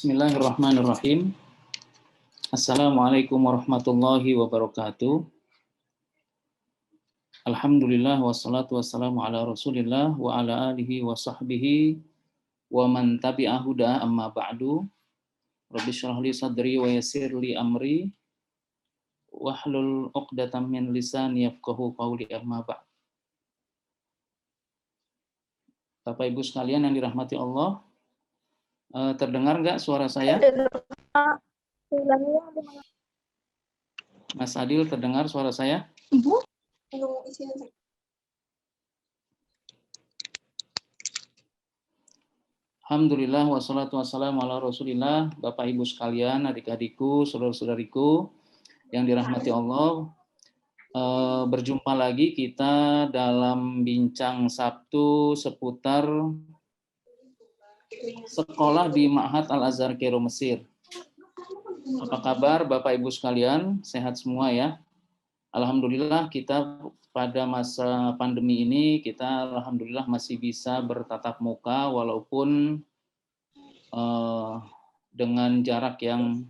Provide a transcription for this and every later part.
Bismillahirrahmanirrahim. Assalamualaikum warahmatullahi wabarakatuh. Alhamdulillah wassalatu wassalamu ala Rasulillah wa ala alihi wa sahbihi wa man tabi'a huda amma ba'du. Rabbi shrah li sadri wa yassir li amri wahlul 'uqdatam min lisani yafqahu qawli amma ba'd. Bapak Ibu sekalian yang dirahmati Allah, terdengar nggak suara saya? Mas Adil, terdengar suara saya? Alhamdulillah wassalatu wassalamu ala Rasulillah. Bapak Ibu sekalian, adik-adikku, saudara-saudariku yang dirahmati Allah, berjumpa lagi kita dalam bincang Sabtu seputar sekolah di Ma'had Al-Azhar Kairo Mesir. Apa kabar Bapak Ibu sekalian? Sehat semua ya? Alhamdulillah kita pada masa pandemi ini kita alhamdulillah masih bisa bertatap muka walaupun dengan jarak yang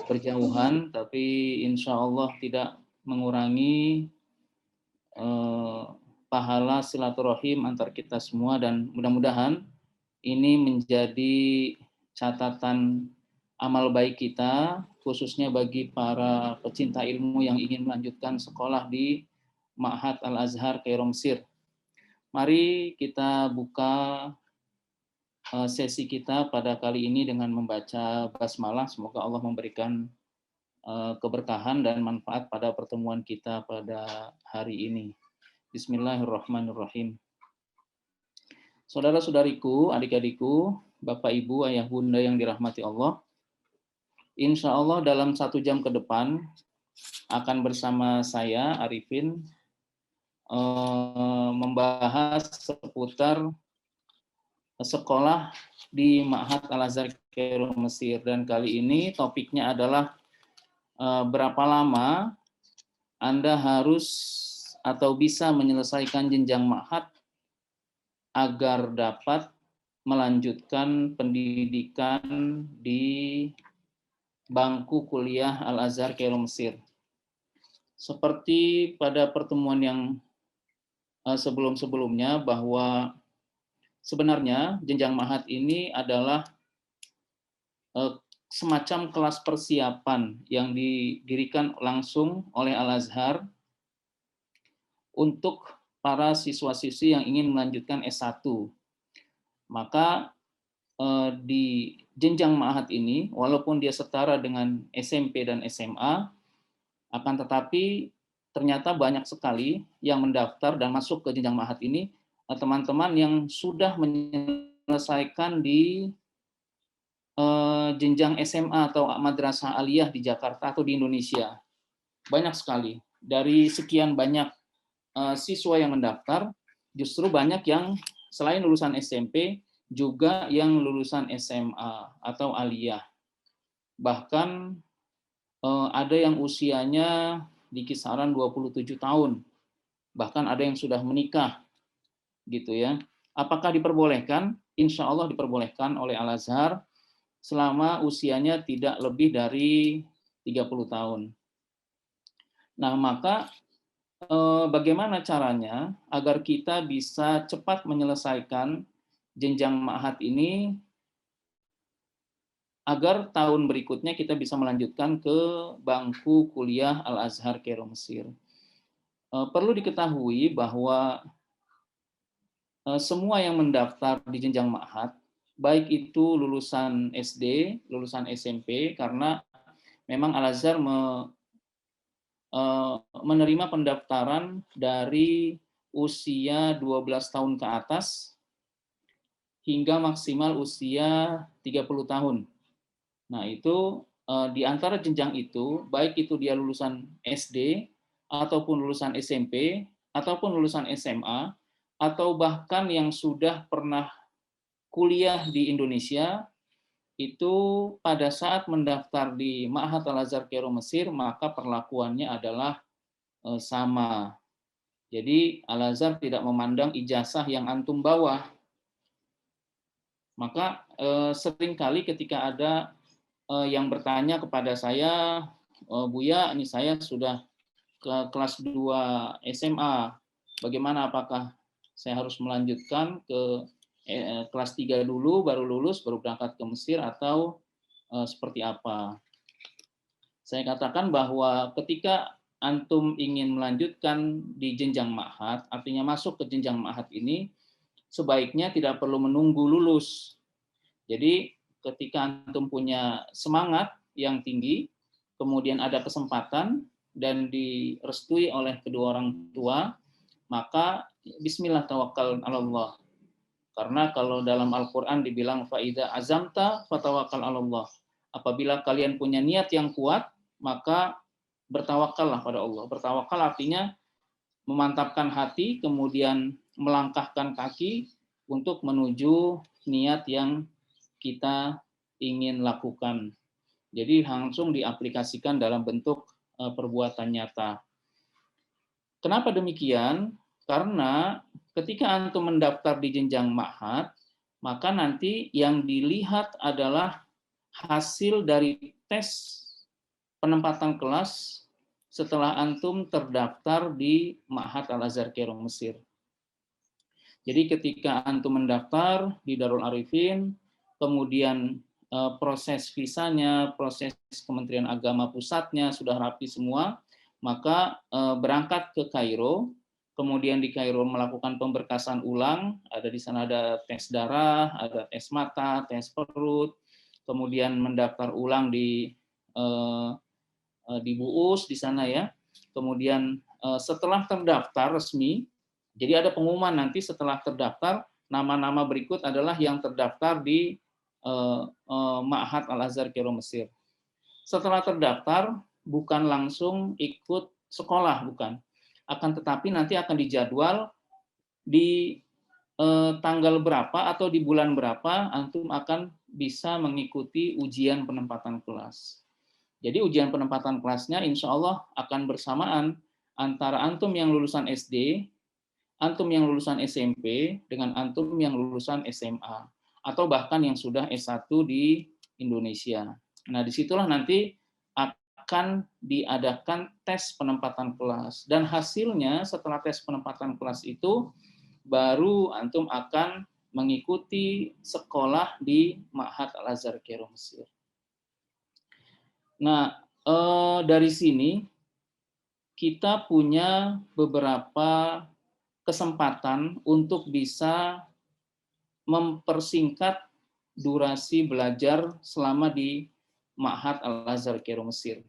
berjauhan, tapi insya Allah tidak mengurangi pahala silaturahim antar kita semua, dan mudah-mudahan ini menjadi catatan amal baik kita, khususnya bagi para pecinta ilmu yang ingin melanjutkan sekolah di Ma'had Al-Azhar Kairo Mesir. Mari kita buka sesi kita pada kali ini dengan membaca basmalah. Semoga Allah memberikan keberkahan dan manfaat pada pertemuan kita pada hari ini. Bismillahirrahmanirrahim. Saudara-saudariku, adik-adikku, Bapak Ibu, Ayah Bunda yang dirahmati Allah, insya Allah dalam 1 jam ke depan akan bersama saya, Arifin, membahas seputar sekolah di Ma'had Al-Azhar Kairo Mesir. Dan kali ini topiknya adalah berapa lama Anda harus atau bisa menyelesaikan jenjang ma'had agar dapat melanjutkan pendidikan di bangku kuliah Al-Azhar Kairo Mesir. Seperti pada pertemuan yang sebelum-sebelumnya, bahwa sebenarnya jenjang ma'had ini adalah semacam kelas persiapan yang didirikan langsung oleh Al-Azhar untuk para siswa-siswi yang ingin melanjutkan S1. Maka di jenjang ma'had ini, walaupun dia setara dengan SMP dan SMA, akan tetapi ternyata banyak sekali yang mendaftar dan masuk ke jenjang ma'had ini teman-teman yang sudah menyelesaikan di jenjang SMA atau madrasah aliyah di Jakarta atau di Indonesia. Banyak sekali. Dari sekian banyak siswa yang mendaftar, justru banyak yang selain lulusan SMP, juga yang lulusan SMA atau aliyah. Bahkan ada yang usianya di kisaran 27 tahun. Bahkan ada yang sudah menikah. Gitu ya. Apakah diperbolehkan? Insya Allah diperbolehkan oleh Al-Azhar selama usianya tidak lebih dari 30 tahun. Nah, maka bagaimana caranya agar kita bisa cepat menyelesaikan jenjang ma'had ini agar tahun berikutnya kita bisa melanjutkan ke bangku kuliah Al-Azhar Kairo Mesir. Perlu diketahui bahwa semua yang mendaftar di jenjang ma'had, baik itu lulusan SD, lulusan SMP, karena memang Al-Azhar menerima pendaftaran dari usia 12 tahun ke atas hingga maksimal usia 30 tahun. Nah, itu di antara jenjang itu, baik itu dia lulusan SD, ataupun lulusan SMP, ataupun lulusan SMA, atau bahkan yang sudah pernah kuliah di Indonesia, itu pada saat mendaftar di Ma'had Al-Azhar Kairo Mesir, maka perlakuannya adalah sama. Jadi Al-Azhar tidak memandang ijazah yang antum bawa. Maka seringkali ketika ada yang bertanya kepada saya, Buya, ini saya sudah ke kelas 2 SMA, bagaimana, apakah saya harus melanjutkan ke kelas 3 dulu, baru lulus, baru berangkat ke Mesir, atau seperti apa? Saya katakan bahwa ketika antum ingin melanjutkan di jenjang ma'had, artinya masuk ke jenjang ma'had ini, sebaiknya tidak perlu menunggu lulus. Jadi ketika antum punya semangat yang tinggi, kemudian ada kesempatan dan direstui oleh kedua orang tua, maka bismillah tawakkal 'alallah. Karena kalau dalam Al-Qur'an dibilang faida azamta fatawakkal 'alallah. Apabila kalian punya niat yang kuat, maka bertawakallah pada Allah. Bertawakal artinya memantapkan hati, kemudian melangkahkan kaki untuk menuju niat yang kita ingin lakukan. Jadi langsung diaplikasikan dalam bentuk perbuatan nyata. Kenapa demikian? Karena ketika antum mendaftar di jenjang ma'had, maka nanti yang dilihat adalah hasil dari tes penempatan kelas setelah antum terdaftar di Ma'had Al-Azhar Kairo Mesir. Jadi ketika antum mendaftar di Darul Arifin, kemudian proses visanya, proses Kementerian Agama pusatnya sudah rapi semua, maka berangkat ke Kairo, kemudian di Kairo melakukan pemberkasan ulang, ada di sana ada tes darah, ada tes mata, tes perut, kemudian mendaftar ulang di BUUS di sana ya. Kemudian setelah terdaftar resmi, jadi ada pengumuman nanti setelah terdaftar, nama-nama berikut adalah yang terdaftar di Ma'had Al-Azhar Kairo Mesir. Setelah terdaftar, bukan langsung ikut sekolah, bukan. Akan tetapi nanti akan dijadwal di tanggal berapa atau di bulan berapa antum akan bisa mengikuti ujian penempatan kelas. Jadi ujian penempatan kelasnya insya Allah akan bersamaan antara antum yang lulusan SD, antum yang lulusan SMP, dengan antum yang lulusan SMA, atau bahkan yang sudah S1 di Indonesia. Nah, disitulah nanti akan diadakan tes penempatan kelas. Dan hasilnya setelah tes penempatan kelas itu, baru antum akan mengikuti sekolah di Ma'had Al-Azhar Kairo Mesir. Nah, dari sini kita punya beberapa kesempatan untuk bisa mempersingkat durasi belajar selama di Ma'had Al-Azhar Kairo Mesir.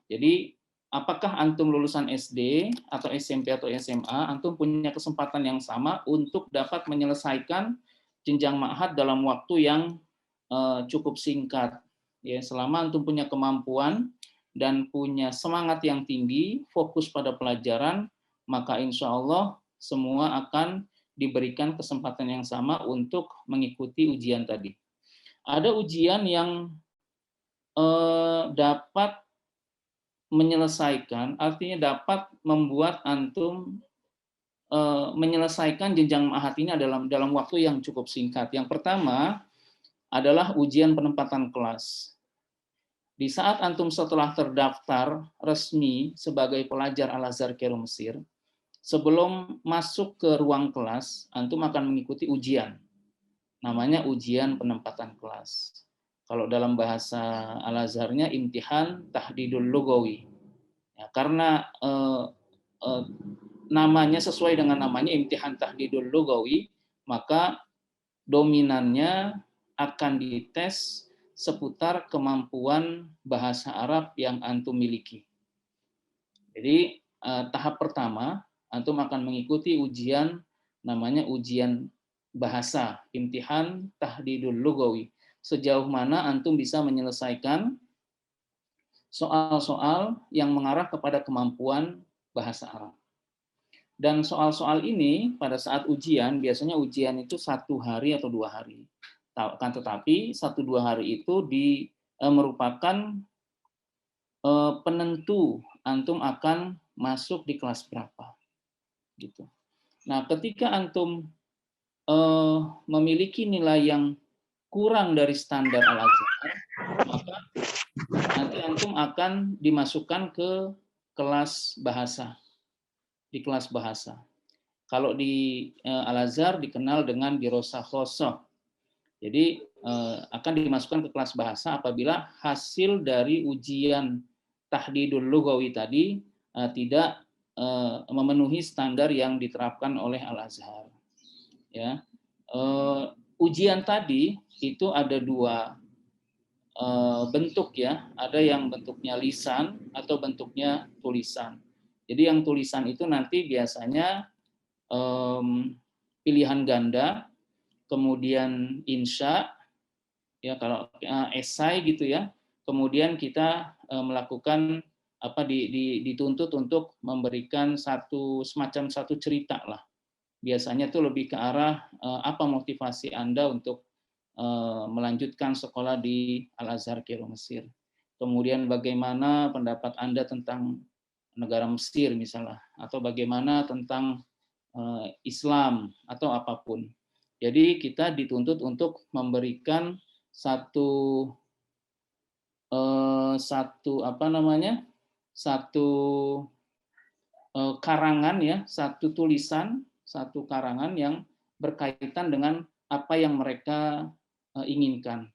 Jadi, apakah antum lulusan SD atau SMP atau SMA, antum punya kesempatan yang sama untuk dapat menyelesaikan jenjang ma'had dalam waktu yang cukup singkat. Ya, selama antum punya kemampuan dan punya semangat yang tinggi, fokus pada pelajaran, maka insya Allah semua akan diberikan kesempatan yang sama untuk mengikuti ujian tadi. Ada ujian yang dapat menyelesaikan, artinya dapat membuat antum menyelesaikan jenjang ma'had ini dalam waktu yang cukup singkat. Yang pertama adalah ujian penempatan kelas. Di saat antum setelah terdaftar resmi sebagai pelajar Al-Azhar Kairo Mesir, sebelum masuk ke ruang kelas, antum akan mengikuti ujian. Namanya ujian penempatan kelas. Kalau dalam bahasa Al-Azharnya imtihan tahdidul lugawi. Ya, karena namanya sesuai dengan namanya imtihan tahdidul lugawi, maka dominannya akan dites seputar kemampuan bahasa Arab yang antum miliki. Jadi tahap pertama, antum akan mengikuti ujian namanya ujian bahasa, imtihan tahdidul lugawi. Sejauh mana antum bisa menyelesaikan soal-soal yang mengarah kepada kemampuan bahasa Arab. Dan soal-soal ini pada saat ujian, biasanya ujian itu 1 hari atau 2 hari. Kan tetapi 1-2 hari itu merupakan penentu antum akan masuk di kelas berapa, gitu. Nah, ketika antum memiliki nilai yang kurang dari standar Al-Azhar, maka nanti antum akan dimasukkan ke kelas bahasa, di kelas bahasa. Kalau di Al-Azhar dikenal dengan dirosah khosoh. Jadi akan dimasukkan ke kelas bahasa apabila hasil dari ujian tahdidul lughawi tadi tidak memenuhi standar yang diterapkan oleh Al-Azhar. Ya, ujian tadi itu ada dua bentuk ya, ada yang bentuknya lisan atau bentuknya tulisan. Jadi yang tulisan itu nanti biasanya pilihan ganda, kemudian insya, ya kalau esai gitu ya, kemudian kita melakukan apa dituntut untuk memberikan semacam satu cerita lah. Biasanya tuh lebih ke arah apa motivasi Anda untuk melanjutkan sekolah di Al-Azhar Kairo Mesir. Kemudian bagaimana pendapat Anda tentang negara Mesir misalnya, atau bagaimana tentang Islam atau apapun. Jadi kita dituntut untuk memberikan satu apa namanya, satu karangan ya, satu tulisan, satu karangan yang berkaitan dengan apa yang mereka inginkan.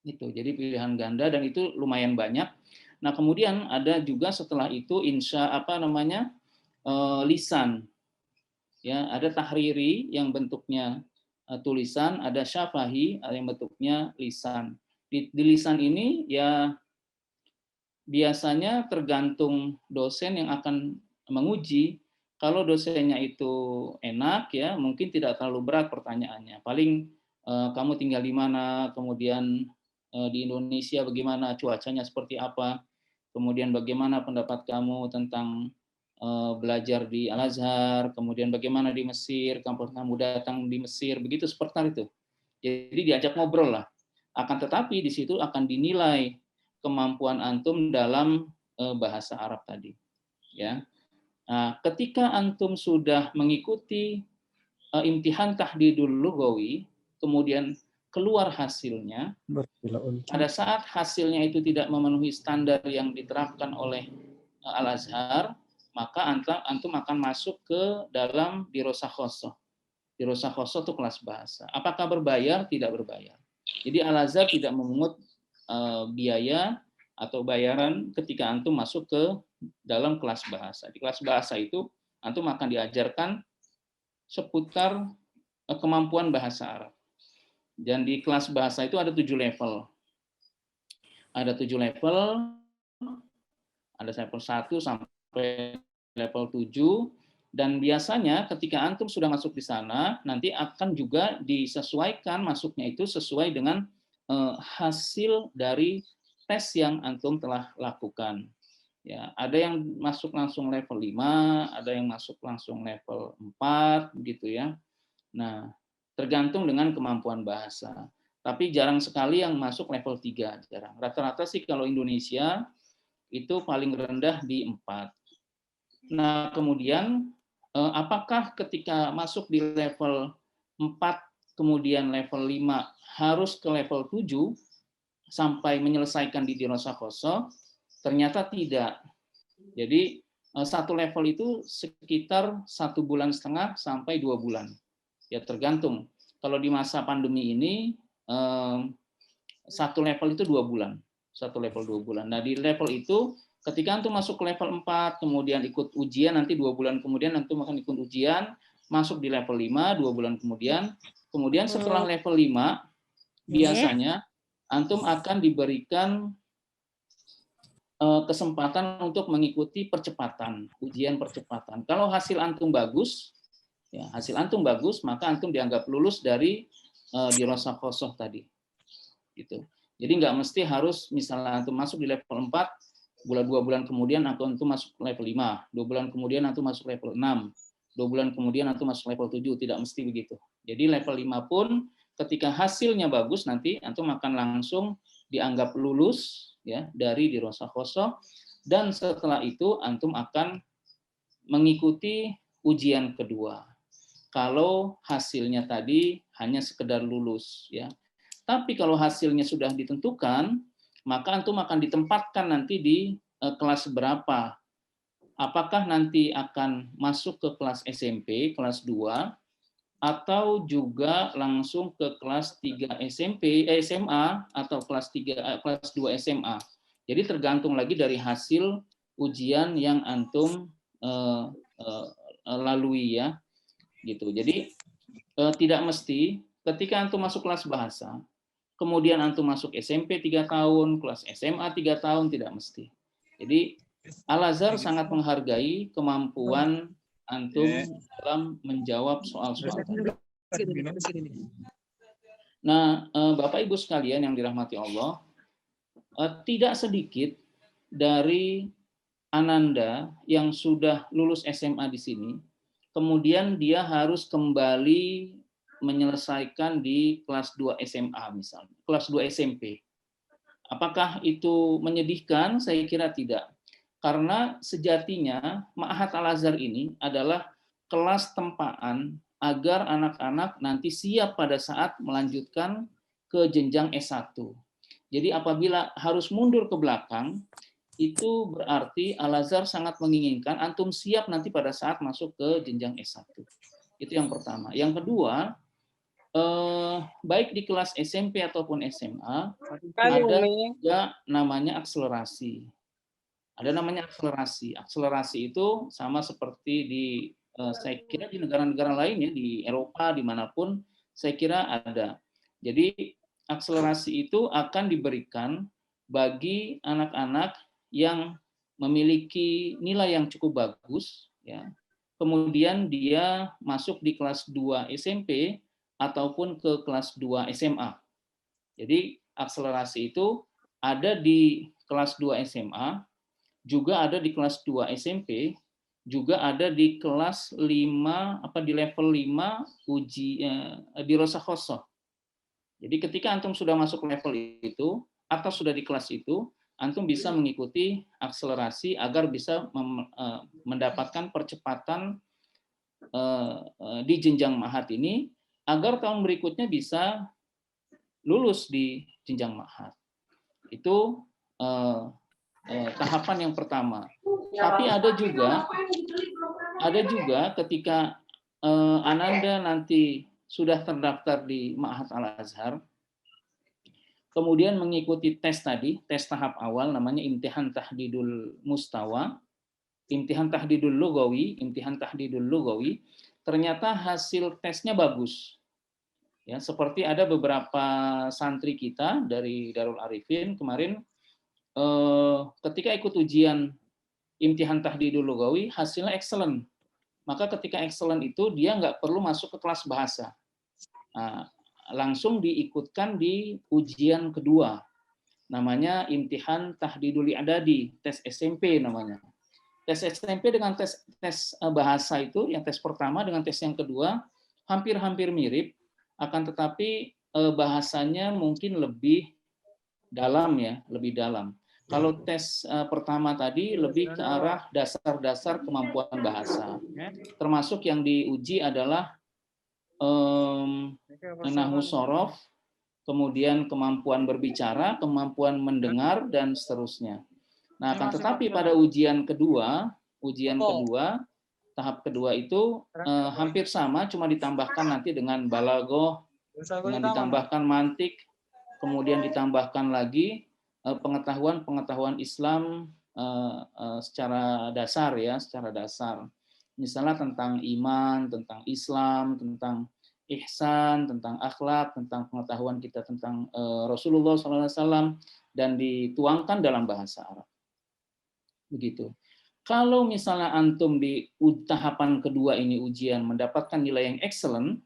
Itu jadi pilihan ganda dan itu lumayan banyak. Nah kemudian ada juga setelah itu insya apa namanya lisan. Ya, ada tahriri yang bentuknya tulisan, ada syafahi yang bentuknya lisan. Di lisan ini ya biasanya tergantung dosen yang akan menguji. Kalau dosennya itu enak ya, mungkin tidak terlalu berat pertanyaannya. Paling kamu tinggal di mana, kemudian di Indonesia bagaimana, cuacanya seperti apa, kemudian bagaimana pendapat kamu tentang belajar di Al-Azhar, kemudian bagaimana di Mesir, kamu datang di Mesir, begitu seperti itu. Jadi diajak ngobrol lah. Akan tetapi di situ akan dinilai kemampuan antum dalam bahasa Arab tadi. Ya. Nah, ketika antum sudah mengikuti imtihan tahdidul lughawi, kemudian keluar hasilnya, pada saat hasilnya itu tidak memenuhi standar yang diterapkan oleh Al-Azhar, maka antum akan masuk ke dalam dirosah khosoh. Dirosah khosoh itu kelas bahasa. Apakah berbayar? Tidak berbayar. Jadi Al-Azhar tidak memungut biaya atau bayaran ketika antum masuk ke dalam kelas bahasa. Di kelas bahasa itu antum akan diajarkan seputar kemampuan bahasa Arab. Dan di kelas bahasa itu ada 7 level. Ada 7 level, ada level 1 sampai level 7, dan biasanya ketika antum sudah masuk di sana, nanti akan juga disesuaikan masuknya itu sesuai dengan hasil dari tes yang antum telah lakukan. Ya, ada yang masuk langsung level 5, ada yang masuk langsung level 4 gitu ya. Nah, tergantung dengan kemampuan bahasa. Tapi jarang sekali yang masuk level 3, jarang. Rata-rata sih kalau Indonesia itu paling rendah di 4. Nah, kemudian apakah ketika masuk di level 4 kemudian level 5 harus ke level 7 sampai menyelesaikan di dirosah khosoh? Ternyata tidak. Jadi satu level itu sekitar 1,5 bulan sampai 2 bulan. Ya tergantung. Kalau di masa pandemi ini satu level itu 2 bulan. Satu level 2 bulan. Nah, di level itu ketika antum masuk ke level 4, kemudian ikut ujian, nanti 2 bulan kemudian antum akan ikut ujian, masuk di level 5, 2 bulan kemudian setelah level 5, biasanya antum akan diberikan kesempatan untuk mengikuti percepatan, ujian percepatan. Kalau hasil antum bagus, ya, hasil antum bagus, maka antum dianggap lulus dari dirosah khosoh tadi. Gitu. Jadi nggak mesti harus misalnya antum masuk di level 4, 2 bulan kemudian antum masuk level 5, 2 bulan kemudian antum masuk level 6, 2 bulan kemudian antum masuk level 7, tidak mesti begitu. Jadi level 5 pun ketika hasilnya bagus nanti antum akan langsung dianggap lulus ya dari dirosah khosoh, dan setelah itu antum akan mengikuti ujian kedua. Kalau hasilnya tadi hanya sekedar lulus ya. Tapi kalau hasilnya sudah ditentukan, maka antum akan ditempatkan nanti di kelas berapa. Apakah nanti akan masuk ke kelas SMP, kelas 2, atau juga langsung ke kelas 3 SMA atau kelas 3 kelas 2 SMA. Jadi tergantung lagi dari hasil ujian yang antum lalui ya. Gitu. Jadi tidak mesti ketika antum masuk kelas bahasa, kemudian antum masuk SMP 3 tahun, kelas SMA 3 tahun, tidak mesti. Jadi Al-Azhar sangat menghargai kemampuan antum dalam menjawab soal-soal tadi. Nah, Bapak Ibu sekalian yang dirahmati Allah, tidak sedikit dari Ananda yang sudah lulus SMA di sini, kemudian dia harus kembali menyelesaikan di kelas 2 SMA misalnya, kelas 2 SMP. Apakah itu menyedihkan? Saya kira tidak. Karena sejatinya Ma'had Al-Azhar ini adalah kelas tempaan agar anak-anak nanti siap pada saat melanjutkan ke jenjang S1. Jadi apabila harus mundur ke belakang, itu berarti Al-Azhar sangat menginginkan antum siap nanti pada saat masuk ke jenjang S1. Itu yang pertama. Yang kedua, baik di kelas SMP ataupun SMA, ada juga namanya akselerasi. Ada namanya akselerasi. Akselerasi itu sama seperti di saya kira di negara-negara lain ya, di Eropa dimanapun saya kira ada. Jadi akselerasi itu akan diberikan bagi anak-anak yang memiliki nilai yang cukup bagus, ya. Kemudian dia masuk di kelas 2 SMP ataupun ke kelas 2 SMA. Jadi akselerasi itu ada di kelas 2 SMA, juga ada di kelas 2 SMP, juga ada di kelas 5 di level 5 uji di Rosakhoso. Jadi ketika antum sudah masuk level itu atau sudah di kelas itu, antum bisa mengikuti akselerasi agar bisa mendapatkan percepatan di jenjang Ma'had ini agar tahun berikutnya bisa lulus di jenjang Ma'had. Itu tahapan yang pertama. Tapi ada juga ketika Ananda nanti sudah terdaftar di Ma'had Al-Azhar, kemudian mengikuti tes tadi, tes tahap awal namanya Imtihan Tahdidul Mustawa, Imtihan Tahdidul Lugawi, ternyata hasil tesnya bagus. Ya, seperti ada beberapa santri kita dari Darul Arifin kemarin ketika ikut ujian Imtihan Tahdidul Lugawi, hasilnya excellent. Maka ketika excellent itu dia nggak perlu masuk ke kelas bahasa. Nah, langsung diikutkan di ujian kedua. Namanya Imtihan Tahdidul I'dadi, tes SMP namanya. Tes SMP dengan tes bahasa itu, yang tes pertama dengan tes yang kedua, hampir-hampir mirip, akan tetapi bahasanya mungkin lebih dalam ya, lebih dalam. Kalau tes pertama tadi lebih ke arah dasar-dasar kemampuan bahasa. Termasuk yang diuji adalah nahwu shorof, kemudian kemampuan berbicara, kemampuan mendengar, dan seterusnya. Nah, akan tetapi pada ujian kedua, tahap kedua itu hampir sama, cuma ditambahkan nanti dengan balagoh, dengan ditambahkan mantik, kemudian ditambahkan lagi pengetahuan Islam secara dasar ya, secara dasar. Misalnya tentang iman, tentang Islam, tentang ihsan, tentang akhlak, tentang pengetahuan kita tentang Rasulullah SAW, dan dituangkan dalam bahasa Arab. Begitu. Kalau misalnya antum di tahapan kedua ini ujian mendapatkan nilai yang excellent,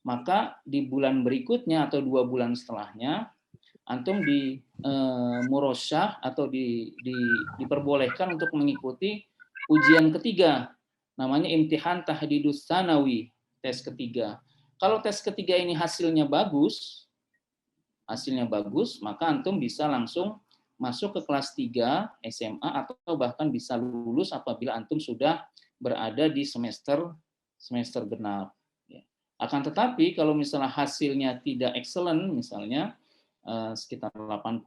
maka di bulan berikutnya atau 2 bulan setelahnya antum di murosyah atau diperbolehkan untuk mengikuti ujian ketiga, namanya Imtihan Tahdidus Tsanawi, tes ketiga. Kalau tes ketiga ini hasilnya bagus, maka antum bisa langsung masuk ke kelas 3 SMA atau bahkan bisa lulus apabila antum sudah berada di semester genap. Akan tetapi kalau misalnya hasilnya tidak excellent, misalnya sekitar 80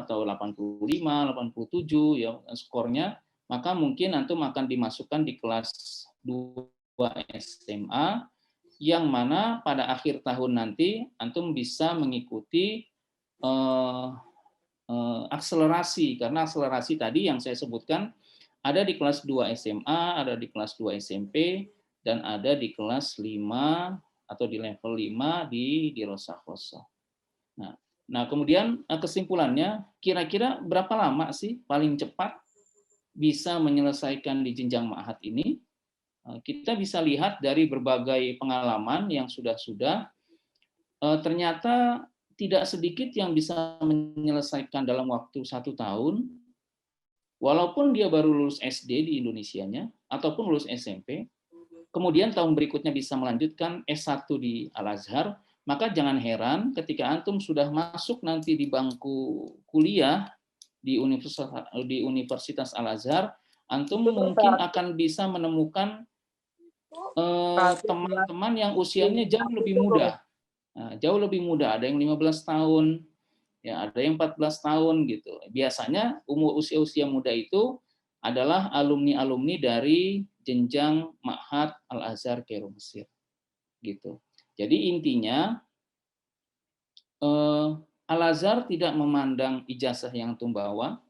atau 85, 87 ya skornya, maka mungkin antum akan dimasukkan di kelas 2 SMA, yang mana pada akhir tahun nanti antum bisa mengikuti akselerasi, karena akselerasi tadi yang saya sebutkan ada di kelas 2 SMA, ada di kelas 2 SMP, dan ada di kelas 5 atau di level 5 di Rosakoso. Nah, kemudian kesimpulannya, kira-kira berapa lama sih paling cepat bisa menyelesaikan di jenjang ma'had ini? Kita bisa lihat dari berbagai pengalaman yang sudah-sudah, ternyata tidak sedikit yang bisa menyelesaikan dalam waktu 1 tahun, walaupun dia baru lulus SD di Indonesianya, ataupun lulus SMP, kemudian tahun berikutnya bisa melanjutkan S1 di Al-Azhar, maka jangan heran ketika antum sudah masuk nanti di bangku kuliah di Universitas Al-Azhar, antum mungkin akan bisa menemukan teman-teman yang usianya jauh lebih muda. Nah, jauh lebih muda, ada yang 15 tahun, ya ada yang 14 tahun gitu. Biasanya usia muda itu adalah alumni-alumni dari jenjang Ma'had Al-Azhar Kairo Mesir. Gitu. Jadi intinya Al-Azhar tidak memandang ijazah yang antum bawa,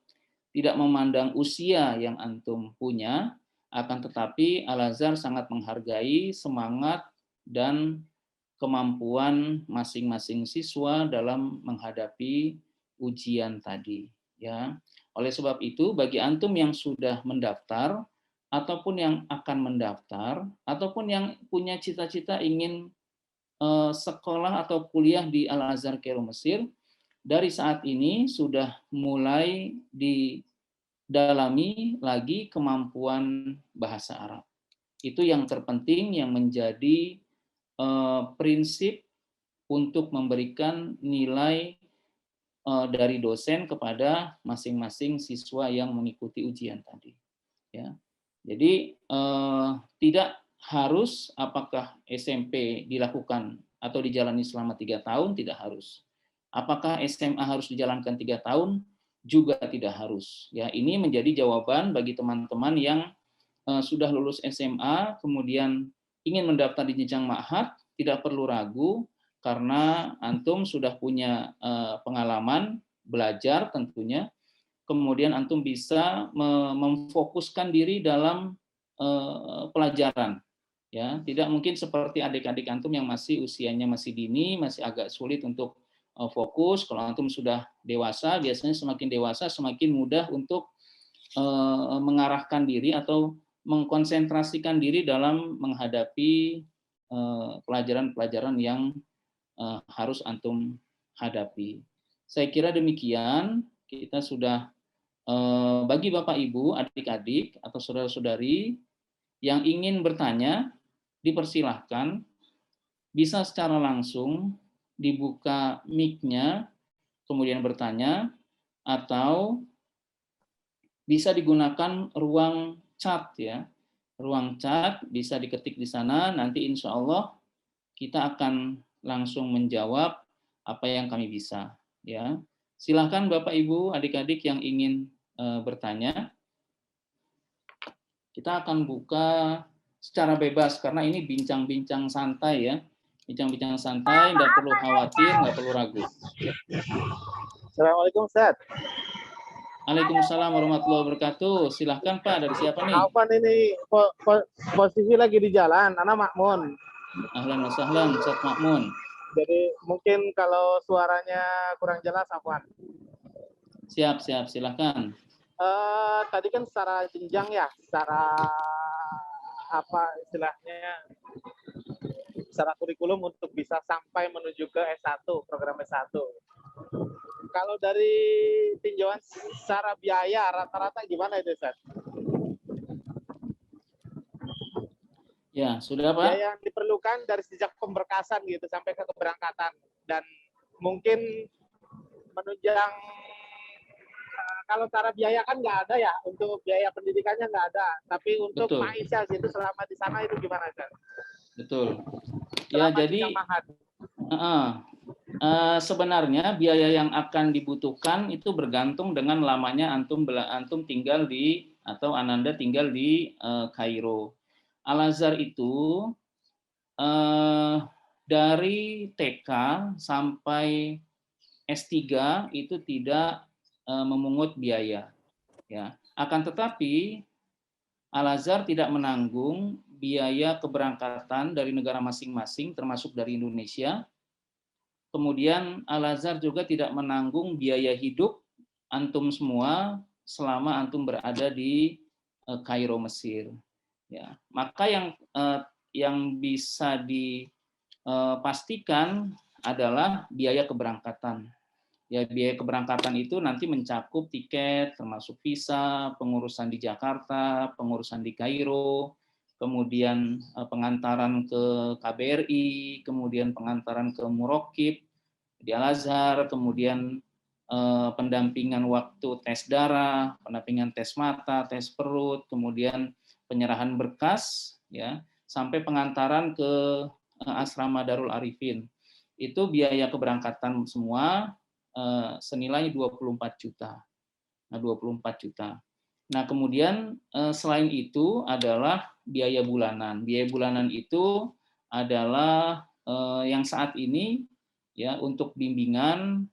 tidak memandang usia yang antum punya, akan tetapi Al-Azhar sangat menghargai semangat dan kemampuan masing-masing siswa dalam menghadapi ujian tadi, ya. Oleh sebab itu, bagi antum yang sudah mendaftar ataupun yang akan mendaftar ataupun yang punya cita-cita ingin sekolah atau kuliah di Al-Azhar Kairo Mesir, dari saat ini sudah mulai didalami lagi kemampuan bahasa Arab. Itu yang terpenting, yang menjadi prinsip untuk memberikan nilai dari dosen kepada masing-masing siswa yang mengikuti ujian tadi. Ya, jadi tidak harus apakah SMP dilakukan atau dijalani selama 3 tahun, tidak harus. Apakah SMA harus dijalankan 3 tahun, juga tidak harus. Ya, ini menjadi jawaban bagi teman-teman yang sudah lulus SMA, kemudian ingin mendaftar di jenjang ma'had, tidak perlu ragu, karena antum sudah punya pengalaman belajar tentunya, kemudian antum bisa memfokuskan diri dalam pelajaran. Ya, tidak mungkin seperti adik-adik antum yang masih usianya masih dini, masih agak sulit untuk fokus. Kalau antum sudah dewasa, biasanya semakin dewasa semakin mudah untuk mengarahkan diri atau mengkonsentrasikan diri dalam menghadapi pelajaran-pelajaran yang harus antum hadapi. Saya kira demikian, kita sudah bagi Bapak Ibu, adik-adik atau saudara-saudari yang ingin bertanya, dipersilahkan, bisa secara langsung dibuka mic-nya, kemudian bertanya, atau bisa digunakan ruang chat ya. Ruang chat bisa diketik di sana, nanti insya Allah kita akan langsung menjawab apa yang kami bisa. Ya, silakan Bapak Ibu, adik-adik yang ingin bertanya. Kita akan buka secara bebas karena ini bincang-bincang santai ya, bincang-bincang santai, nggak perlu khawatir, nggak perlu ragu. Assalamualaikum Ustaz. Waalaikumsalam warahmatullahi wabarakatuh. Silahkan Pak, dari siapa nih? Afwan ini posisi lagi di jalan, Anak Makmun. Ahlan wa sahlan, Ustaz Makmun. Jadi mungkin kalau suaranya kurang jelas, Afwan. Siap, silahkan. Tadi kan secara jenjang ya, secara apa istilahnya, secara kurikulum untuk bisa sampai menuju ke S1, program S1. Kalau dari tinjauan secara biaya rata-rata gimana itu, Ustaz? Ya, sudah Pak. Biaya yang diperlukan dari sejak pemberkasan gitu sampai ke keberangkatan, dan mungkin menunjang kalau secara biaya kan nggak ada ya, untuk biaya pendidikannya nggak ada, tapi untuk maisha itu selama di sana itu gimana, Ustaz? Betul. Ya, selama jadi jenjang mahat. sebenarnya biaya yang akan dibutuhkan itu bergantung dengan lamanya antum tinggal di atau Ananda tinggal di Kairo. Al-Azhar itu dari TK sampai S3 itu tidak memungut biaya, ya. Akan tetapi Al-Azhar tidak menanggung biaya keberangkatan dari negara masing-masing termasuk dari Indonesia. Kemudian Al-Azhar juga tidak menanggung biaya hidup antum semua selama antum berada di Kairo, Mesir. Ya, maka yang bisa dipastikan adalah biaya keberangkatan. Ya, biaya keberangkatan itu nanti mencakup tiket, termasuk visa, pengurusan di Jakarta, pengurusan di Kairo, kemudian pengantaran ke KBRI, kemudian pengantaran ke Murokib di Al-Azhar, kemudian pendampingan waktu tes darah, pendampingan tes mata, tes perut, kemudian penyerahan berkas, ya, sampai pengantaran ke asrama Darul Arifin. Itu biaya keberangkatan semua senilai 24 juta. Nah, 24 juta. Nah, kemudian selain itu adalah biaya bulanan. Biaya bulanan itu adalah yang saat ini ya untuk bimbingan,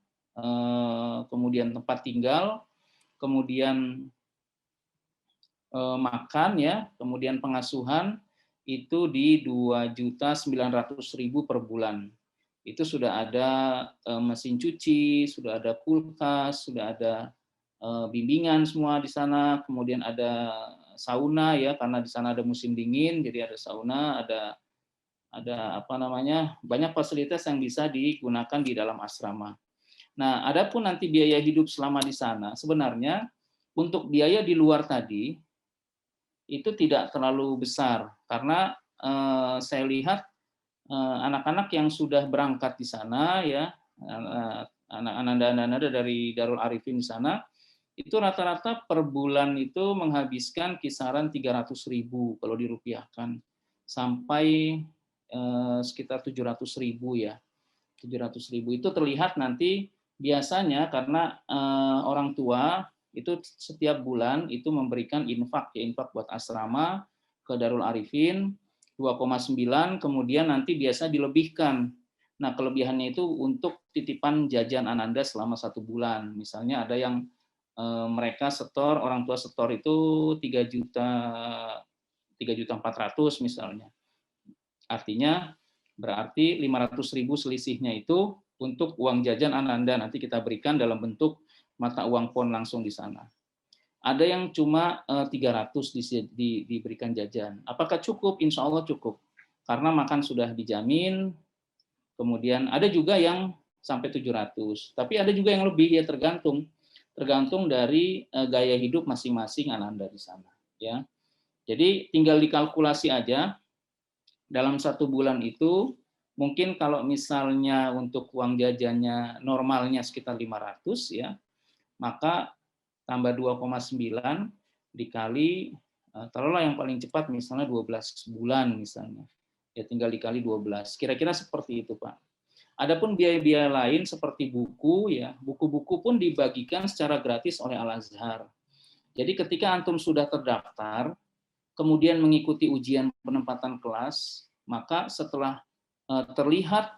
kemudian tempat tinggal, kemudian makan ya, kemudian pengasuhan itu di 2.900.000 per bulan. Itu sudah ada mesin cuci, sudah ada kulkas, sudah ada bimbingan semua di sana, kemudian ada sauna ya karena di sana ada musim dingin, jadi ada sauna, ada apa namanya, banyak fasilitas yang bisa digunakan di dalam asrama. Nah, adapun nanti biaya hidup selama di sana, sebenarnya untuk biaya di luar tadi itu tidak terlalu besar karena saya lihat anak-anak yang sudah berangkat di sana ya, anak-anak dari Darul Arifin di sana, itu rata-rata per bulan itu menghabiskan kisaran 300.000 kalau dirupiahkan sampai sekitar 700.000 ya. 700.000 itu terlihat nanti biasanya karena orang tua itu setiap bulan itu memberikan infak buat asrama ke Darul Arifin 2,9, kemudian nanti biasa dilebihkan. Nah, kelebihannya itu untuk titipan jajan Ananda selama 1 bulan. Misalnya ada yang mereka setor, orang tua setor itu 3.400.000 misalnya. Artinya berarti 500.000 selisihnya itu untuk uang jajan Ananda, nanti kita berikan dalam bentuk mata uang pon langsung di sana. Ada yang cuma 300 diberikan jajan. Apakah cukup? Insya Allah cukup. Karena makan sudah dijamin. Kemudian ada juga yang sampai 700. Tapi ada juga yang lebih, ya tergantung dari gaya hidup masing-masing Ananda di sana. Ya. Jadi tinggal dikalkulasi aja. Dalam 1 bulan itu, mungkin kalau misalnya untuk uang jajannya normalnya sekitar 500 ya, maka tambah 2,9 dikali, taruhlah yang paling cepat misalnya 12 bulan misalnya. Ya tinggal dikali 12. Kira-kira seperti itu, Pak. Adapun biaya-biaya lain seperti buku ya, buku-buku pun dibagikan secara gratis oleh Al-Azhar. Jadi ketika antum sudah terdaftar, kemudian mengikuti ujian penempatan kelas, maka setelah terlihat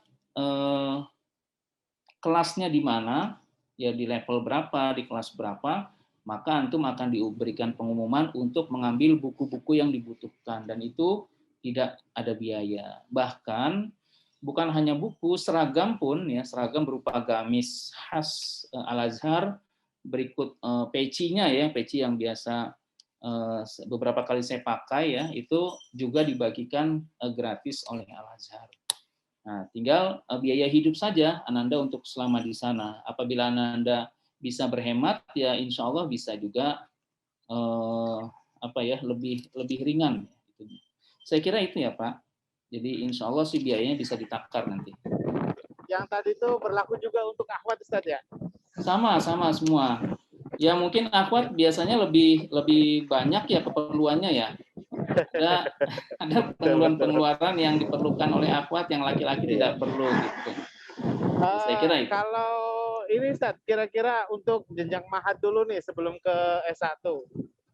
kelasnya di mana, ya di level berapa, di kelas berapa, maka antum akan diberikan pengumuman untuk mengambil buku-buku yang dibutuhkan, dan itu tidak ada biaya. Bahkan bukan hanya buku, seragam pun ya, seragam berupa gamis khas Al-Azhar, berikut pecinya ya, peci yang biasa beberapa kali saya pakai ya, itu juga dibagikan gratis oleh Al-Azhar. Nah, tinggal biaya hidup saja Ananda untuk selama di sana. Apabila Ananda bisa berhemat, ya insya Allah bisa juga lebih ringan. Saya kira itu ya Pak. Jadi insya Allah sih biayanya bisa ditakar nanti. Yang tadi itu berlaku juga untuk akhwat Ustaz ya? Sama semua. Ya mungkin akhwat biasanya lebih banyak ya keperluannya ya. ada ada pengeluaran-pengeluaran yang diperlukan oleh akhwat yang laki-laki tidak perlu gitu. Saya kira itu. Kalau ini Ustaz, kira-kira untuk jenjang mahat dulu nih sebelum ke S1,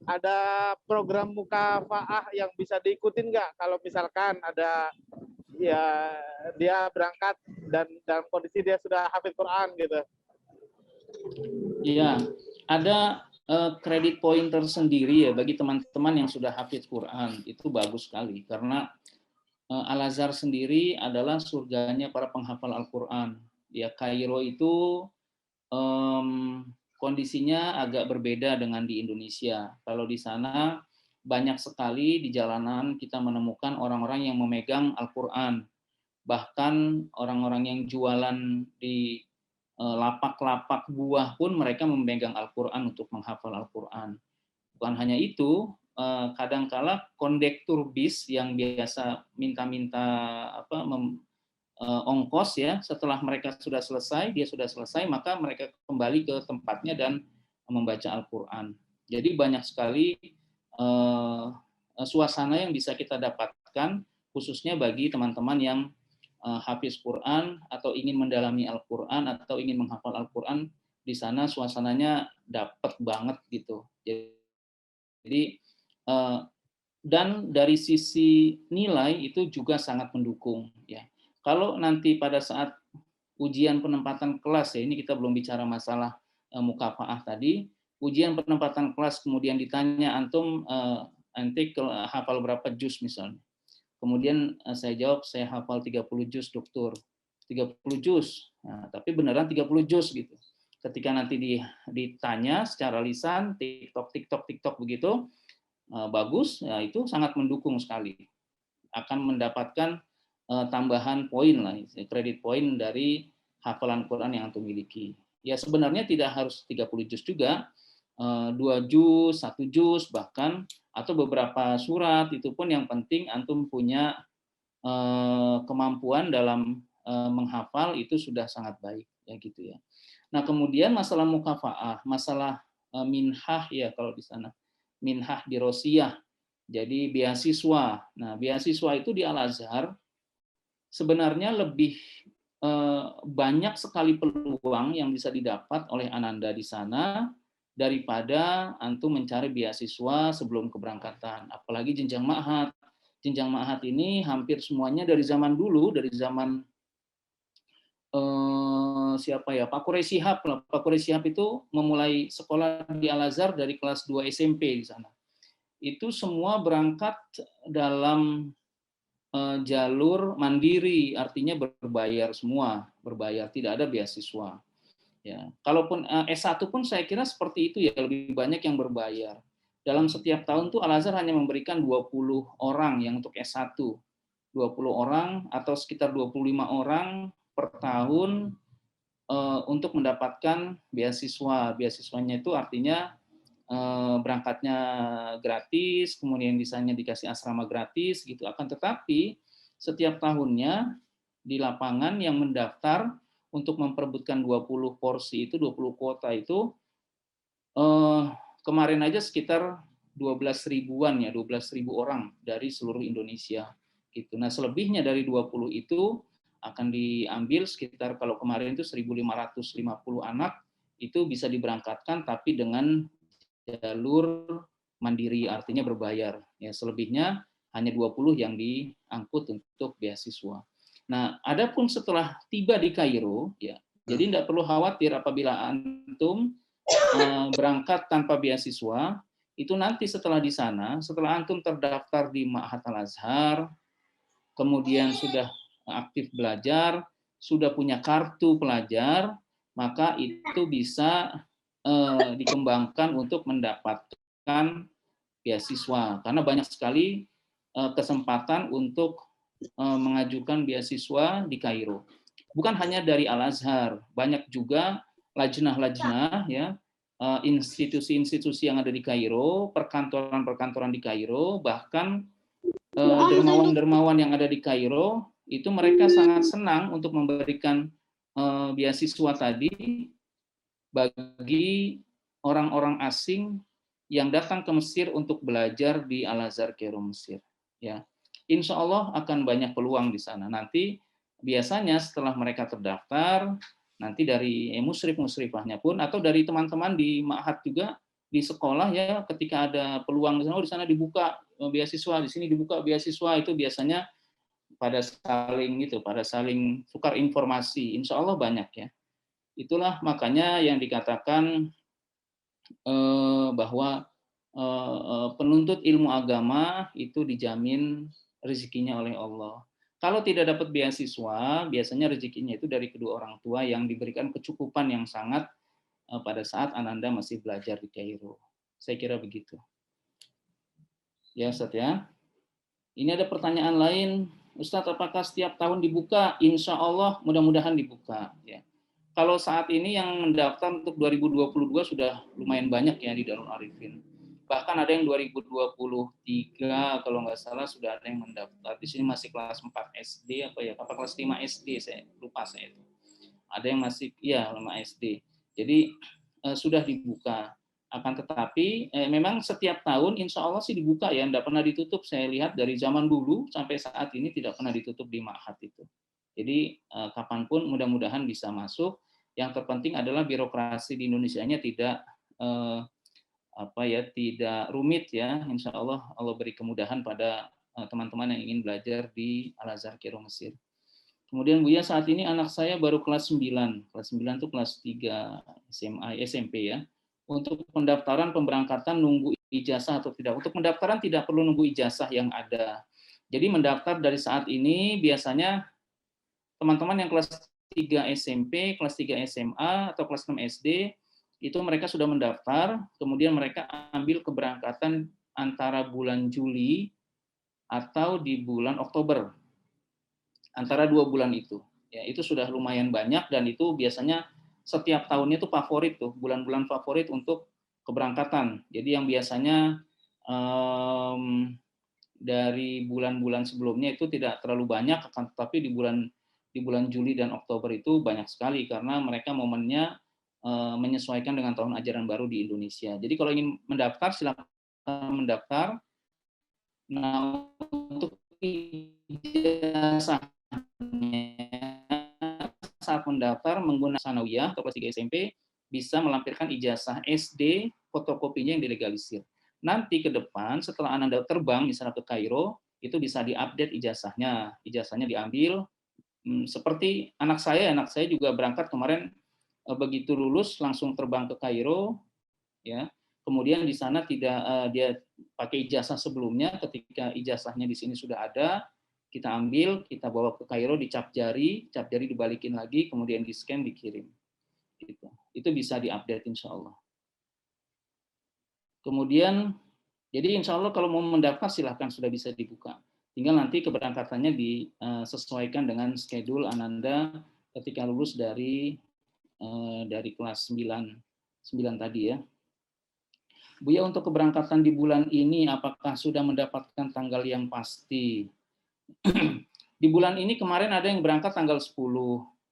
ada program mukafaah yang bisa diikutin nggak? Kalau misalkan ada ya dia berangkat dan dalam kondisi dia sudah hafid Quran gitu. Iya, ada kredit point tersendiri ya bagi teman-teman yang sudah hafid Quran. Itu bagus sekali karena Al-Azhar sendiri adalah surganya para penghafal Al-Quran. Ya, Kairo itu kondisinya agak berbeda dengan di Indonesia. Kalau di sana banyak sekali di jalanan kita menemukan orang-orang yang memegang Al-Quran. Bahkan orang-orang yang jualan di lapak-lapak buah pun mereka memegang Al-Quran untuk menghafal Al-Quran. Bukan hanya itu, kadangkala kondektur bis yang biasa minta-minta ongkos ya, setelah mereka sudah selesai, dia sudah selesai, maka mereka kembali ke tempatnya dan membaca Al-Quran. Jadi banyak sekali suasana yang bisa kita dapatkan, khususnya bagi teman-teman yang hafiz Quran atau ingin mendalami Al-Quran atau ingin menghafal Al-Quran. Di sana suasananya dapat banget gitu. Jadi dan dari sisi nilai itu juga sangat mendukung ya. Kalau nanti pada saat ujian penempatan kelas ya, ini kita belum bicara masalah mukafaah tadi, ujian penempatan kelas kemudian ditanya antum nanti hafal berapa juz misalnya. Kemudian saya jawab saya hafal 30 juz dokter. 30 juz. Nah, tapi beneran 30 juz gitu. Ketika nanti ditanya secara lisan, TikTok begitu, bagus, ya itu sangat mendukung sekali. Akan mendapatkan tambahan poin lah, kredit poin dari hafalan Quran yang antum miliki. Ya sebenarnya tidak harus 30 juz juga, 2 juz, 1 juz bahkan, atau beberapa surat, itu pun yang penting antum punya kemampuan dalam menghafal itu sudah sangat baik ya gitu ya. Nah, kemudian masalah mukafaah, masalah minhah ya kalau di sana. Minhah dirosiyah. Jadi beasiswa. Nah, beasiswa itu di Al-Azhar sebenarnya lebih banyak sekali peluang yang bisa didapat oleh Ananda di sana daripada antum mencari beasiswa sebelum keberangkatan, apalagi jenjang ma'had. Jenjang ma'had ini hampir semuanya dari zaman dulu, dari zaman siapa ya, Pak Quraish Shihab. Pak Quraish Shihab itu memulai sekolah di Al-Azhar dari kelas 2 SMP di sana. Itu semua berangkat dalam jalur mandiri, artinya berbayar semua, berbayar, tidak ada beasiswa. Ya, kalaupun S1 pun saya kira seperti itu ya, lebih banyak yang berbayar. Dalam setiap tahun tuh Al-Azhar hanya memberikan 20 orang yang untuk S1. 20 orang atau sekitar 25 orang per tahun untuk mendapatkan beasiswa. Beasiswanya itu artinya berangkatnya gratis, kemudian di sana dikasih asrama gratis gitu. Akan tetapi setiap tahunnya di lapangan yang mendaftar untuk memperebutkan 20 porsi itu, 20 kuota itu kemarin aja sekitar 12 ribuan ya, 12 ribu orang dari seluruh Indonesia gitu. Nah, selebihnya dari 20 itu akan diambil sekitar, kalau kemarin itu 1.550 anak itu bisa diberangkatkan tapi dengan jalur mandiri, artinya berbayar. Ya, selebihnya hanya 20 yang diangkut untuk beasiswa. Nah, adapun setelah tiba di Kairo, ya, jadi tidak perlu khawatir apabila antum berangkat tanpa beasiswa, itu nanti setelah di sana, setelah antum terdaftar di Ma'had Al-Azhar, kemudian sudah aktif belajar, sudah punya kartu pelajar, maka itu bisa dikembangkan untuk mendapatkan beasiswa, karena banyak sekali kesempatan untuk mengajukan beasiswa di Kairo. Bukan hanya dari Al-Azhar, banyak juga lajnah-lajnah ya, institusi-institusi yang ada di Kairo, perkantoran-perkantoran di Kairo, bahkan dermawan-dermawan yang ada di Kairo, itu mereka sangat senang untuk memberikan beasiswa tadi bagi orang-orang asing yang datang ke Mesir untuk belajar di Al-Azhar Kairo Mesir. Ya, insya Allah akan banyak peluang di sana. Nanti biasanya setelah mereka terdaftar, nanti dari musyrif-musyrifahnya pun atau dari teman-teman di ma'had juga di sekolah ya, ketika ada peluang di sana dibuka beasiswa, di sini dibuka beasiswa, itu biasanya pada saling tukar informasi. Insya Allah banyak ya. Itulah makanya yang dikatakan bahwa penuntut ilmu agama itu dijamin rezekinya oleh Allah. Kalau tidak dapat beasiswa, biasanya rezekinya itu dari kedua orang tua yang diberikan kecukupan yang sangat pada saat Ananda masih belajar di Kairo. Saya kira begitu. Ya, Ustaz ya. Ini ada pertanyaan lain, Ustaz, apakah setiap tahun dibuka? Insya Allah mudah-mudahan dibuka. Ya. Kalau saat ini yang mendaftar untuk 2022 sudah lumayan banyak ya di Darul Arifin. Bahkan ada yang 2023 kalau nggak salah sudah ada yang mendaftar. Di sini masih kelas 4 SD apa ya? Apa kelas 5 SD, saya lupa saya itu. Ada yang masih ya 5 SD. Jadi sudah dibuka. Akan tetapi memang setiap tahun insya Allah sih dibuka ya, tidak pernah ditutup. Saya lihat dari zaman dulu sampai saat ini tidak pernah ditutup di ma'had itu. Jadi kapanpun mudah-mudahan bisa masuk. Yang terpenting adalah birokrasi di Indonesia-nya tidak tidak rumit ya. Insya Allah Allah beri kemudahan pada teman-teman yang ingin belajar di Al-Azhar Kairo Mesir. Kemudian Buya, saat ini anak saya baru kelas 9. Kelas 9 itu kelas 3 SMA, SMP ya. Untuk pendaftaran pemberangkatan nunggu ijazah atau tidak. Untuk pendaftaran tidak perlu nunggu ijazah yang ada. Jadi mendaftar dari saat ini biasanya teman-teman yang kelas 3 SMP, kelas 3 SMA, atau kelas 6 SD, itu mereka sudah mendaftar, kemudian mereka ambil keberangkatan antara bulan Juli atau di bulan Oktober. Antara 2 bulan itu. Ya, itu sudah lumayan banyak dan itu biasanya setiap tahunnya itu favorit tuh, bulan-bulan favorit untuk keberangkatan. Jadi yang biasanya dari bulan-bulan sebelumnya itu tidak terlalu banyak, tetapi di bulan Juli dan Oktober itu banyak sekali karena mereka momennya menyesuaikan dengan tahun ajaran baru di Indonesia. Jadi kalau ingin mendaftar silakan mendaftar. Nah, untuk ijazah saat mendaftar menggunakan sanawiyah atau kelas 3 SMP bisa melampirkan ijazah SD fotokopinya yang dilegalisir. Nanti ke depan setelah Anda terbang misalnya ke Kairo, itu bisa diupdate ijazahnya. Ijazahnya diambil seperti anak saya juga berangkat kemarin begitu lulus langsung terbang ke Kairo ya. Kemudian di sana tidak dia pakai ijazah sebelumnya, ketika ijazahnya di sini sudah ada, kita ambil, kita bawa ke Kairo, dicap jari dibalikin lagi, kemudian di-scan, dikirim. Gitu. Itu bisa diupdate insya Allah. Kemudian, jadi insya Allah kalau mau mendaftar silahkan sudah bisa dibuka. Tinggal nanti keberangkatannya disesuaikan dengan schedule Ananda ketika lulus dari kelas 9 tadi ya. Buya, untuk keberangkatan di bulan ini apakah sudah mendapatkan tanggal yang pasti? Di bulan ini kemarin ada yang berangkat tanggal 10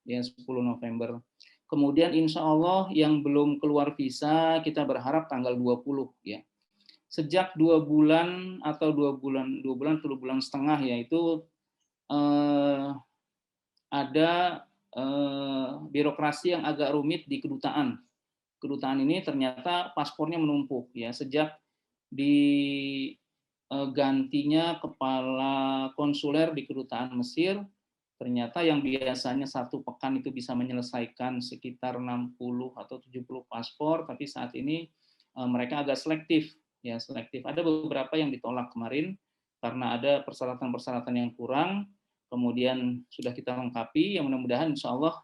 ya, 10 November. Kemudian insya Allah yang belum keluar visa kita berharap tanggal 20 ya. Sejak 2 bulan atau 2 bulan setengah ya, itu ada birokrasi yang agak rumit di kedutaan. Kedutaan ini ternyata paspornya menumpuk ya, sejak digantinya kepala konsuler di kedutaan Mesir, ternyata yang biasanya 1 pekan itu bisa menyelesaikan sekitar 60 atau 70 paspor, tapi saat ini mereka agak selektif ya, selektif. Ada beberapa yang ditolak kemarin karena ada persyaratan-persyaratan yang kurang, kemudian sudah kita lengkapi, yang mudah-mudahan insya Allah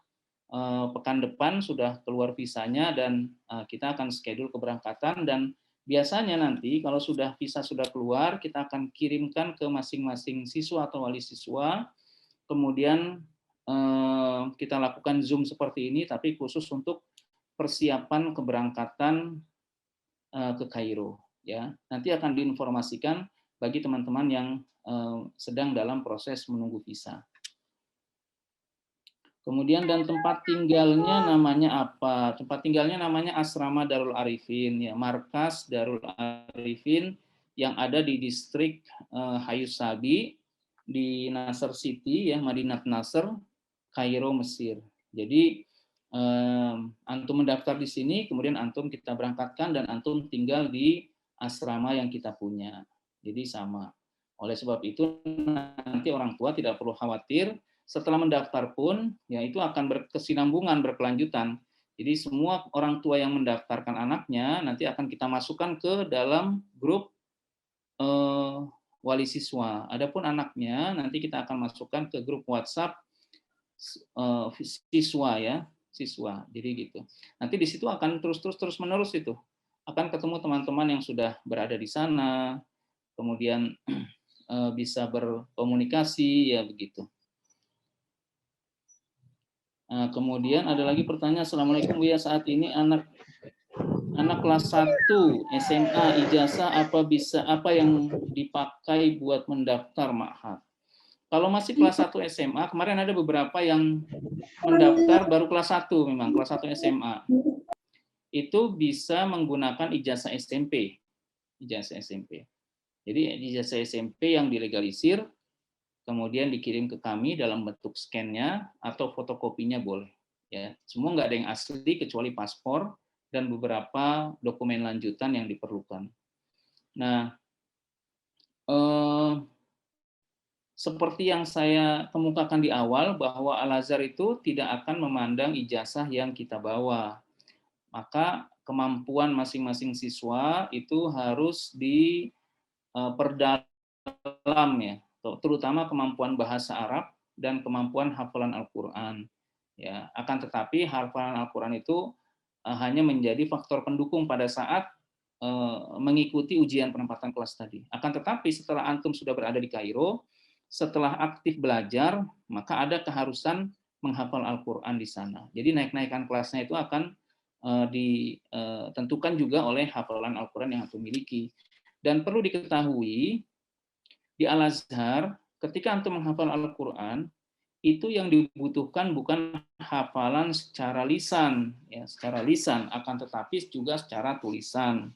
pekan depan sudah keluar visanya dan kita akan schedule keberangkatan. Dan biasanya nanti kalau visa sudah keluar, kita akan kirimkan ke masing-masing siswa atau wali siswa, kemudian kita lakukan Zoom seperti ini, tapi khusus untuk persiapan keberangkatan ke Kairo ya. Nanti akan diinformasikan bagi teman-teman yang sedang dalam proses menunggu visa. Kemudian dan tempat tinggalnya namanya apa? Tempat tinggalnya namanya Asrama Darul Arifin, ya, markas Darul Arifin yang ada di distrik Hayusabi di Nasr City, ya, Madinat Nasr, Kairo, Mesir. Jadi antum mendaftar di sini, kemudian antum kita berangkatkan dan antum tinggal di asrama yang kita punya. Jadi sama. Oleh sebab itu nanti orang tua tidak perlu khawatir. Setelah mendaftar pun, ya itu akan berkesinambungan, berkelanjutan. Jadi semua orang tua yang mendaftarkan anaknya nanti akan kita masukkan ke dalam grup wali siswa. Adapun anaknya nanti kita akan masukkan ke grup WhatsApp siswa, ya, siswa. Jadi gitu. Nanti di situ akan terus menerus itu. Akan ketemu teman-teman yang sudah berada di sana, kemudian bisa berkomunikasi, ya begitu. Kemudian ada lagi pertanyaan, Assalamualaikum Buya, saat ini anak kelas 1 SMA ijazah apa yang dipakai buat mendaftar ma'had? Kalau masih kelas 1 SMA, kemarin ada beberapa yang mendaftar baru kelas 1 memang, kelas 1 SMA. Itu bisa menggunakan ijazah SMP. Ijazah SMP. Jadi ijazah SMP yang dilegalisir, kemudian dikirim ke kami dalam bentuk scan-nya atau fotokopinya boleh. Ya, semua nggak ada yang asli kecuali paspor dan beberapa dokumen lanjutan yang diperlukan. Nah, seperti yang saya kemukakan di awal bahwa Al-Azhar itu tidak akan memandang ijazah yang kita bawa. Maka kemampuan masing-masing siswa itu harus diperdalam, ya, terutama kemampuan bahasa Arab dan kemampuan hafalan Al-Qur'an. Ya, akan tetapi hafalan Al-Qur'an itu hanya menjadi faktor pendukung pada saat mengikuti ujian penempatan kelas tadi. Akan tetapi setelah antum sudah berada di Kairo, setelah aktif belajar, maka ada keharusan menghafal Al-Qur'an di sana. Jadi naik-naikan kelasnya itu akan ditentukan juga oleh hafalan Al-Qur'an yang antum miliki. Dan perlu diketahui, di Al-Azhar, ketika antum menghafal Al-Qur'an, itu yang dibutuhkan bukan hafalan secara lisan, ya, secara lisan, akan tetapi juga secara tulisan.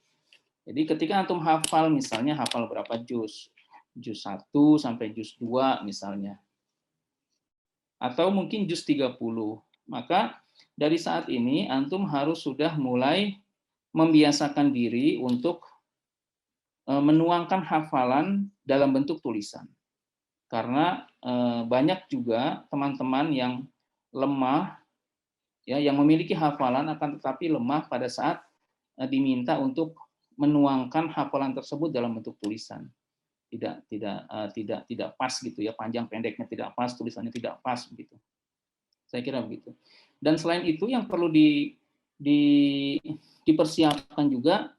Jadi ketika antum hafal, misalnya hafal berapa juz 1 sampai juz 2 misalnya, atau mungkin juz 30, maka dari saat ini antum harus sudah mulai membiasakan diri untuk menuangkan hafalan dalam bentuk tulisan. Karena banyak juga teman-teman yang lemah, ya, yang memiliki hafalan akan tetapi lemah pada saat diminta untuk menuangkan hafalan tersebut dalam bentuk tulisan. Tidak pas gitu, ya, panjang pendeknya tidak pas, tulisannya tidak pas begitu. Saya kira begitu. Dan selain itu yang perlu dipersiapkan juga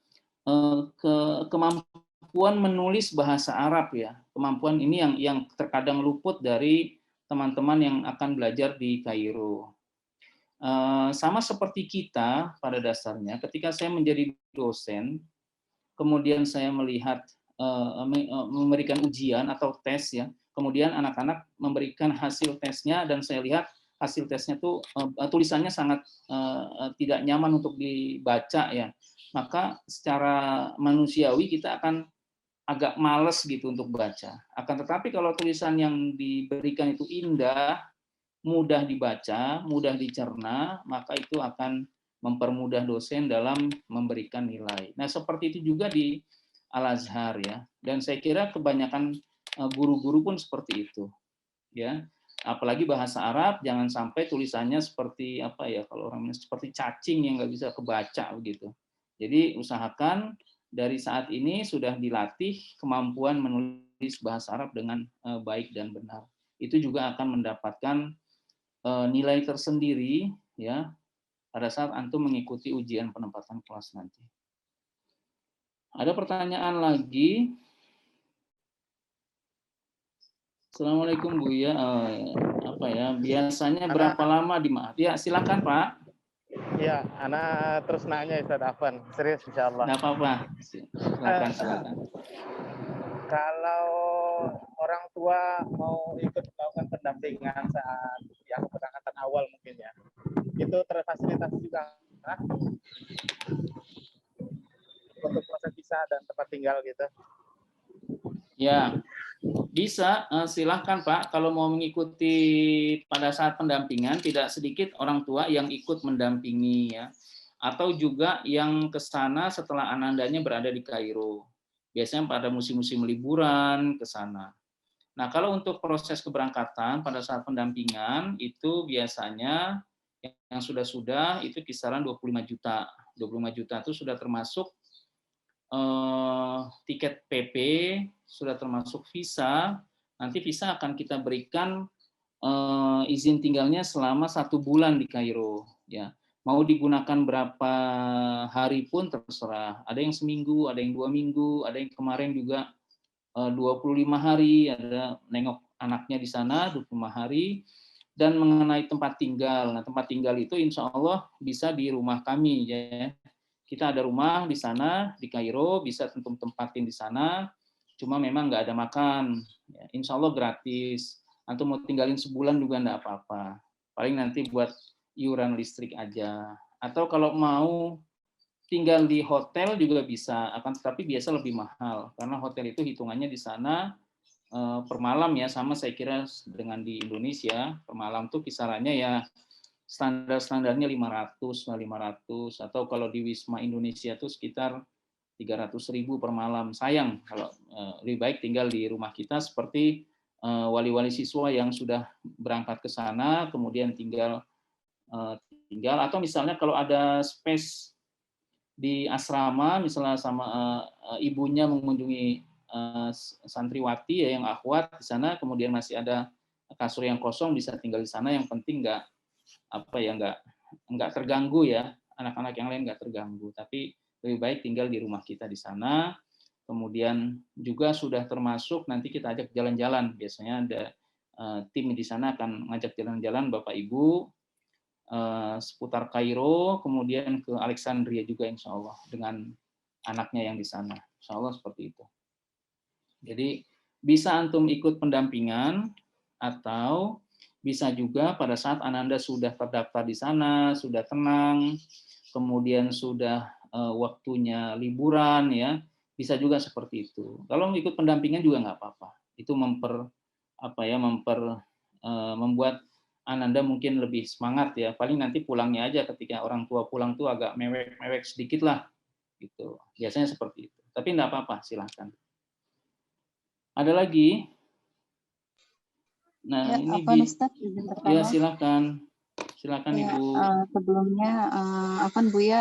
kemampuan menulis bahasa Arab, ya. Kemampuan ini yang terkadang luput dari teman-teman yang akan belajar di Kairo. Sama seperti kita pada dasarnya, ketika saya menjadi dosen, kemudian saya melihat memberikan ujian atau tes, ya, kemudian anak-anak memberikan hasil tesnya dan saya lihat hasil tesnya tuh tulisannya sangat tidak nyaman untuk dibaca, ya, maka secara manusiawi kita akan agak males gitu untuk baca. Akan tetapi kalau tulisan yang diberikan itu indah, mudah dibaca, mudah dicerna, maka itu akan mempermudah dosen dalam memberikan nilai. Nah, seperti itu juga di Al-Azhar, ya. Dan saya kira kebanyakan guru-guru pun seperti itu, ya. Apalagi bahasa Arab, jangan sampai tulisannya seperti apa, ya, kalau orang seperti cacing yang nggak bisa kebaca begitu. Jadi usahakan dari saat ini sudah dilatih kemampuan menulis bahasa Arab dengan baik dan benar. Itu juga akan mendapatkan nilai tersendiri, ya, pada saat antum mengikuti ujian penempatan kelas nanti. Ada pertanyaan lagi? Assalamualaikum Buya. Apa ya? Biasanya berapa lama di ma'had? Ya, silakan Pak. Ya, anak terus nanya Ustaz Afan. Serius insyaallah. Enggak apa-apa. Silakan. Kalau orang tua mau ikut melakukan pendampingan saat yang keberangkatan awal gitu. Ya, bisa, silahkan Pak, kalau mau mengikuti pada saat pendampingan, tidak sedikit orang tua yang ikut mendampingi ya, atau juga yang ke sana setelah anandanya berada di Kairo. Biasanya pada musim-musim liburan ke sana. Nah, kalau untuk proses keberangkatan pada saat pendampingan, itu biasanya yang sudah-sudah itu kisaran 25 juta. 25 juta itu sudah termasuk tiket PP, sudah termasuk visa. Nanti visa akan kita berikan izin tinggalnya selama 1 bulan di Kairo. Ya, mau digunakan berapa hari pun terserah. Ada yang seminggu, ada yang 2 minggu, ada yang kemarin juga 25 hari, ada nengok anaknya di sana 25 hari. Dan mengenai tempat tinggal, nah tempat tinggal itu insya Allah bisa di rumah kami ya. Kita ada rumah di sana, di Kairo, bisa tentu tempatin di sana, cuma memang nggak ada makan. Ya, insya Allah gratis. Antum mau tinggalin sebulan juga nggak apa-apa. Paling nanti buat iuran listrik aja. Atau kalau mau tinggal di hotel juga bisa, akan tetapi biasa lebih mahal. Karena hotel itu hitungannya di sana per malam ya, sama saya kira dengan di Indonesia, per malam tuh kisarannya ya standar-standarnya 500 atau kalau di Wisma Indonesia tuh sekitar 300.000 per malam. Sayang kalau lebih baik tinggal di rumah kita seperti wali-wali siswa yang sudah berangkat ke sana kemudian tinggal atau misalnya kalau ada space di asrama misalnya sama ibunya mengunjungi santriwati ya yang akhwat di sana kemudian masih ada kasur yang kosong bisa tinggal di sana, yang penting nggak terganggu ya, anak-anak yang lain nggak terganggu, tapi lebih baik tinggal di rumah kita di sana. Kemudian juga sudah termasuk nanti kita ajak jalan-jalan, biasanya ada tim di sana akan ngajak jalan-jalan Bapak Ibu seputar Kairo, kemudian ke Alexandria juga insya Allah dengan anaknya yang di sana, insya Allah seperti itu. Jadi bisa antum ikut pendampingan atau bisa juga pada saat Ananda sudah terdaftar di sana, sudah tenang, kemudian sudah waktunya liburan ya, bisa juga seperti itu. Kalau ikut pendampingan juga nggak apa-apa. Itu membuat Ananda mungkin lebih semangat ya. Paling nanti pulangnya aja ketika orang tua pulang tuh agak mewek-mewek sedikit lah gitu. Biasanya seperti itu. Tapi nggak apa-apa, silahkan. Ada lagi? Nah, Ya, ini Ustadz, izin ya pertama. silakan Ya, Ibu. sebelumnya Buya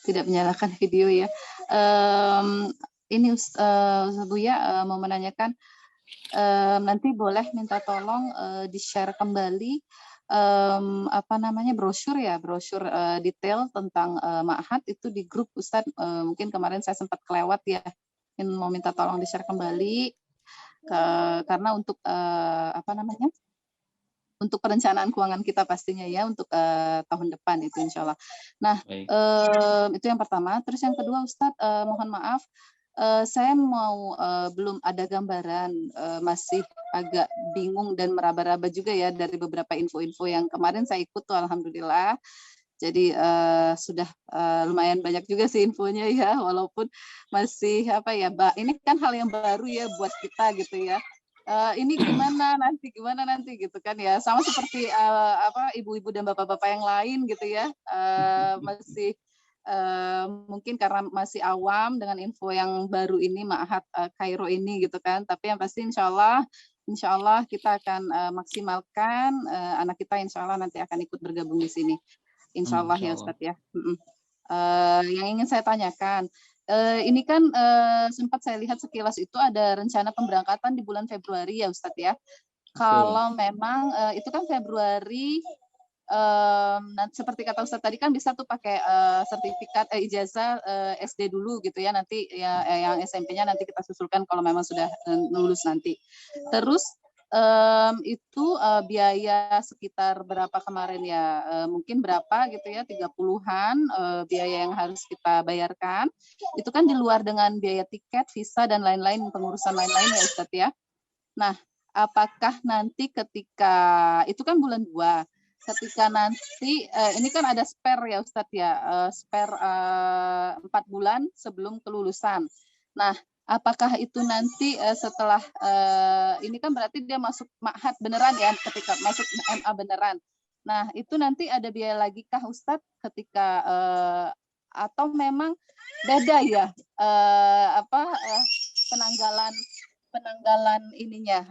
tidak menyalakan video ya. Ini Buya mau menanyakan, nanti boleh minta tolong di-share kembali brosur detail tentang Ma'had itu di grup Ustadz. Mungkin kemarin saya sempat kelewat ya. Mau minta tolong di-share kembali karena untuk untuk perencanaan keuangan kita pastinya ya untuk tahun depan itu insya Allah. Nah, itu yang pertama. Terus yang kedua Ustadz, mohon maaf, saya mau belum ada gambaran, masih agak bingung dan meraba-raba juga ya dari beberapa info-info yang kemarin saya ikut tuh alhamdulillah. Jadi sudah lumayan banyak juga sih infonya ya, walaupun masih ini kan hal yang baru ya buat kita gitu ya. Ini gimana nanti gitu kan ya, sama seperti ibu-ibu dan bapak-bapak yang lain gitu ya, masih mungkin karena masih awam dengan info yang baru ini Ma'had Kairo ini gitu kan, tapi yang pasti insya Allah kita akan maksimalkan anak kita insya Allah nanti akan ikut bergabung di sini. Insya Allah ya Ustadz ya. Yang ingin saya tanyakan, ini kan sempat saya lihat sekilas itu ada rencana pemberangkatan di bulan Februari ya Ustadz ya. Kalau memang itu kan Februari, seperti kata Ustadz tadi kan bisa tuh pakai sertifikat ijazah SD dulu gitu ya, nanti ya yang SMP-nya nanti kita susulkan kalau memang sudah lulus nanti. Terus itu biaya sekitar berapa kemarin ya, mungkin berapa gitu ya, 30-an biaya yang harus kita bayarkan. Itu kan di luar dengan biaya tiket, visa, dan lain-lain, pengurusan lain-lain ya Ustadz ya. Nah, apakah nanti ketika, itu kan bulan 2, ketika nanti, ini kan ada spare ya Ustadz ya, spare 4 bulan sebelum kelulusan. Nah, apakah itu nanti setelah ini kan berarti dia masuk ma'had beneran ya, ketika masuk MA beneran. Nah, itu nanti ada biaya lagi kah Ustadz ketika atau memang beda ya penanggalan ininya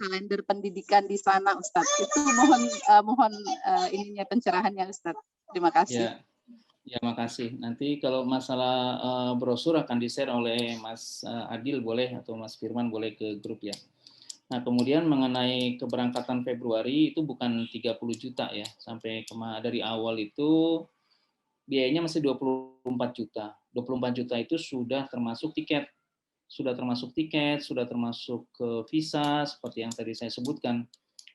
kalender pendidikan di sana Ustadz. Itu mohon ininya pencerahannya Ustadz. Terima kasih. Ya, makasih. Nanti kalau masalah brosur akan di-share oleh Mas Adil boleh atau Mas Firman boleh ke grup ya. Nah, kemudian mengenai keberangkatan Februari itu bukan 30 juta ya. Sampai dari awal itu biayanya masih 24 juta. 24 juta itu sudah termasuk tiket. Sudah termasuk ke visa seperti yang tadi saya sebutkan.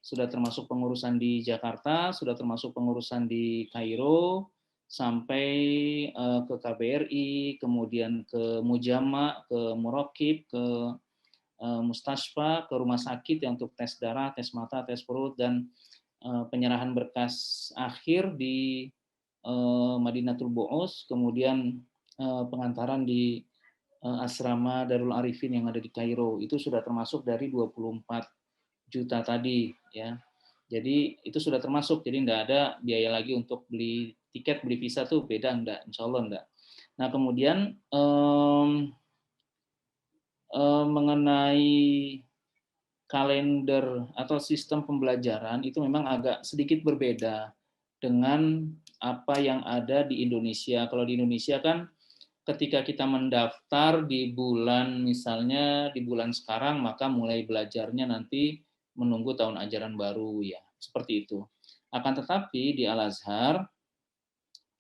Sudah termasuk pengurusan di Jakarta, sudah termasuk pengurusan di Kairo, sampai ke KBRI, kemudian ke Mujama, ke Murokib, ke Mustasfa, ke rumah sakit yang untuk tes darah, tes mata, tes perut, dan penyerahan berkas akhir di Madinatul Bu'us, kemudian pengantaran di asrama Darul Arifin yang ada di Kairo. Itu sudah termasuk dari 24 juta tadi ya. Jadi itu sudah termasuk, jadi tidak ada biaya lagi untuk beli tiket, beli visa tuh beda, enggak, insya Allah enggak. Nah kemudian mengenai kalender atau sistem pembelajaran itu memang agak sedikit berbeda dengan apa yang ada di Indonesia. Kalau di Indonesia kan ketika kita mendaftar di bulan, misalnya di bulan sekarang, maka mulai belajarnya nanti menunggu tahun ajaran baru ya, seperti itu. Akan tetapi di Al-Azhar,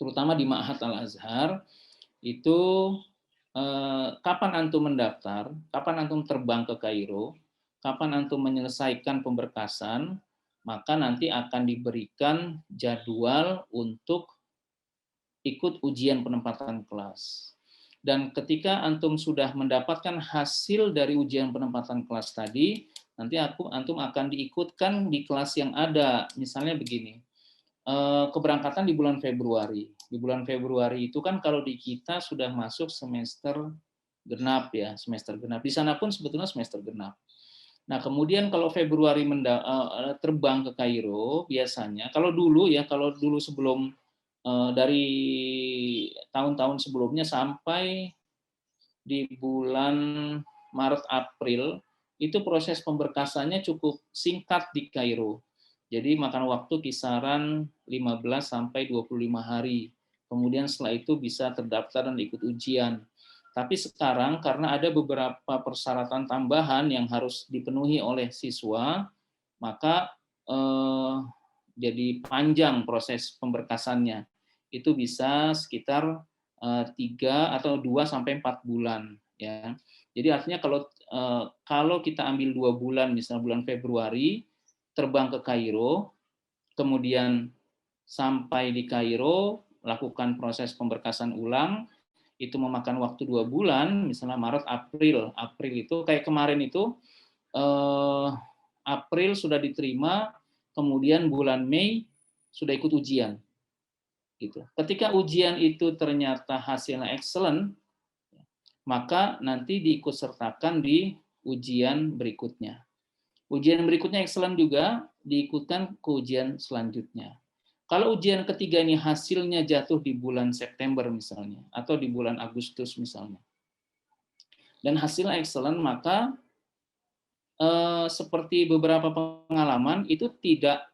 terutama di Ma'had Al-Azhar, itu kapan antum mendaftar, kapan antum terbang ke Kairo, kapan antum menyelesaikan pemberkasan, maka nanti akan diberikan jadwal untuk ikut ujian penempatan kelas. Dan ketika antum sudah mendapatkan hasil dari ujian penempatan kelas tadi, nanti antum akan diikutkan di kelas yang ada. Misalnya begini, keberangkatan di bulan Februari. Di bulan Februari itu kan kalau di kita sudah masuk semester genap ya, semester genap. Di sana pun sebetulnya semester genap. Nah, kemudian kalau Februari terbang ke Kairo, biasanya kalau dulu sebelum dari tahun-tahun sebelumnya sampai di bulan Maret April itu proses pemberkasannya cukup singkat di Kairo. Jadi makan waktu kisaran 15 sampai 25 hari. Kemudian setelah itu bisa terdaftar dan ikut ujian. Tapi sekarang karena ada beberapa persyaratan tambahan yang harus dipenuhi oleh siswa, maka jadi panjang proses pemberkasannya. Itu bisa sekitar 3 atau 2 sampai 4 bulan ya. Jadi artinya kalau kita ambil 2 bulan, misalnya bulan Februari terbang ke Kairo, kemudian sampai di Kairo lakukan proses pemberkasan ulang, itu memakan waktu 2 bulan, misalnya Maret, April. April itu kayak kemarin itu April sudah diterima, kemudian bulan Mei sudah ikut ujian. Gitu. Ketika ujian itu ternyata hasilnya excellent, maka nanti diikutsertakan di ujian berikutnya. Ujian berikutnya excellent juga diikutkan ke ujian selanjutnya. Kalau ujian ketiga ini hasilnya jatuh di bulan September misalnya, atau di bulan Agustus misalnya, dan hasilnya excellent, maka seperti beberapa pengalaman itu tidak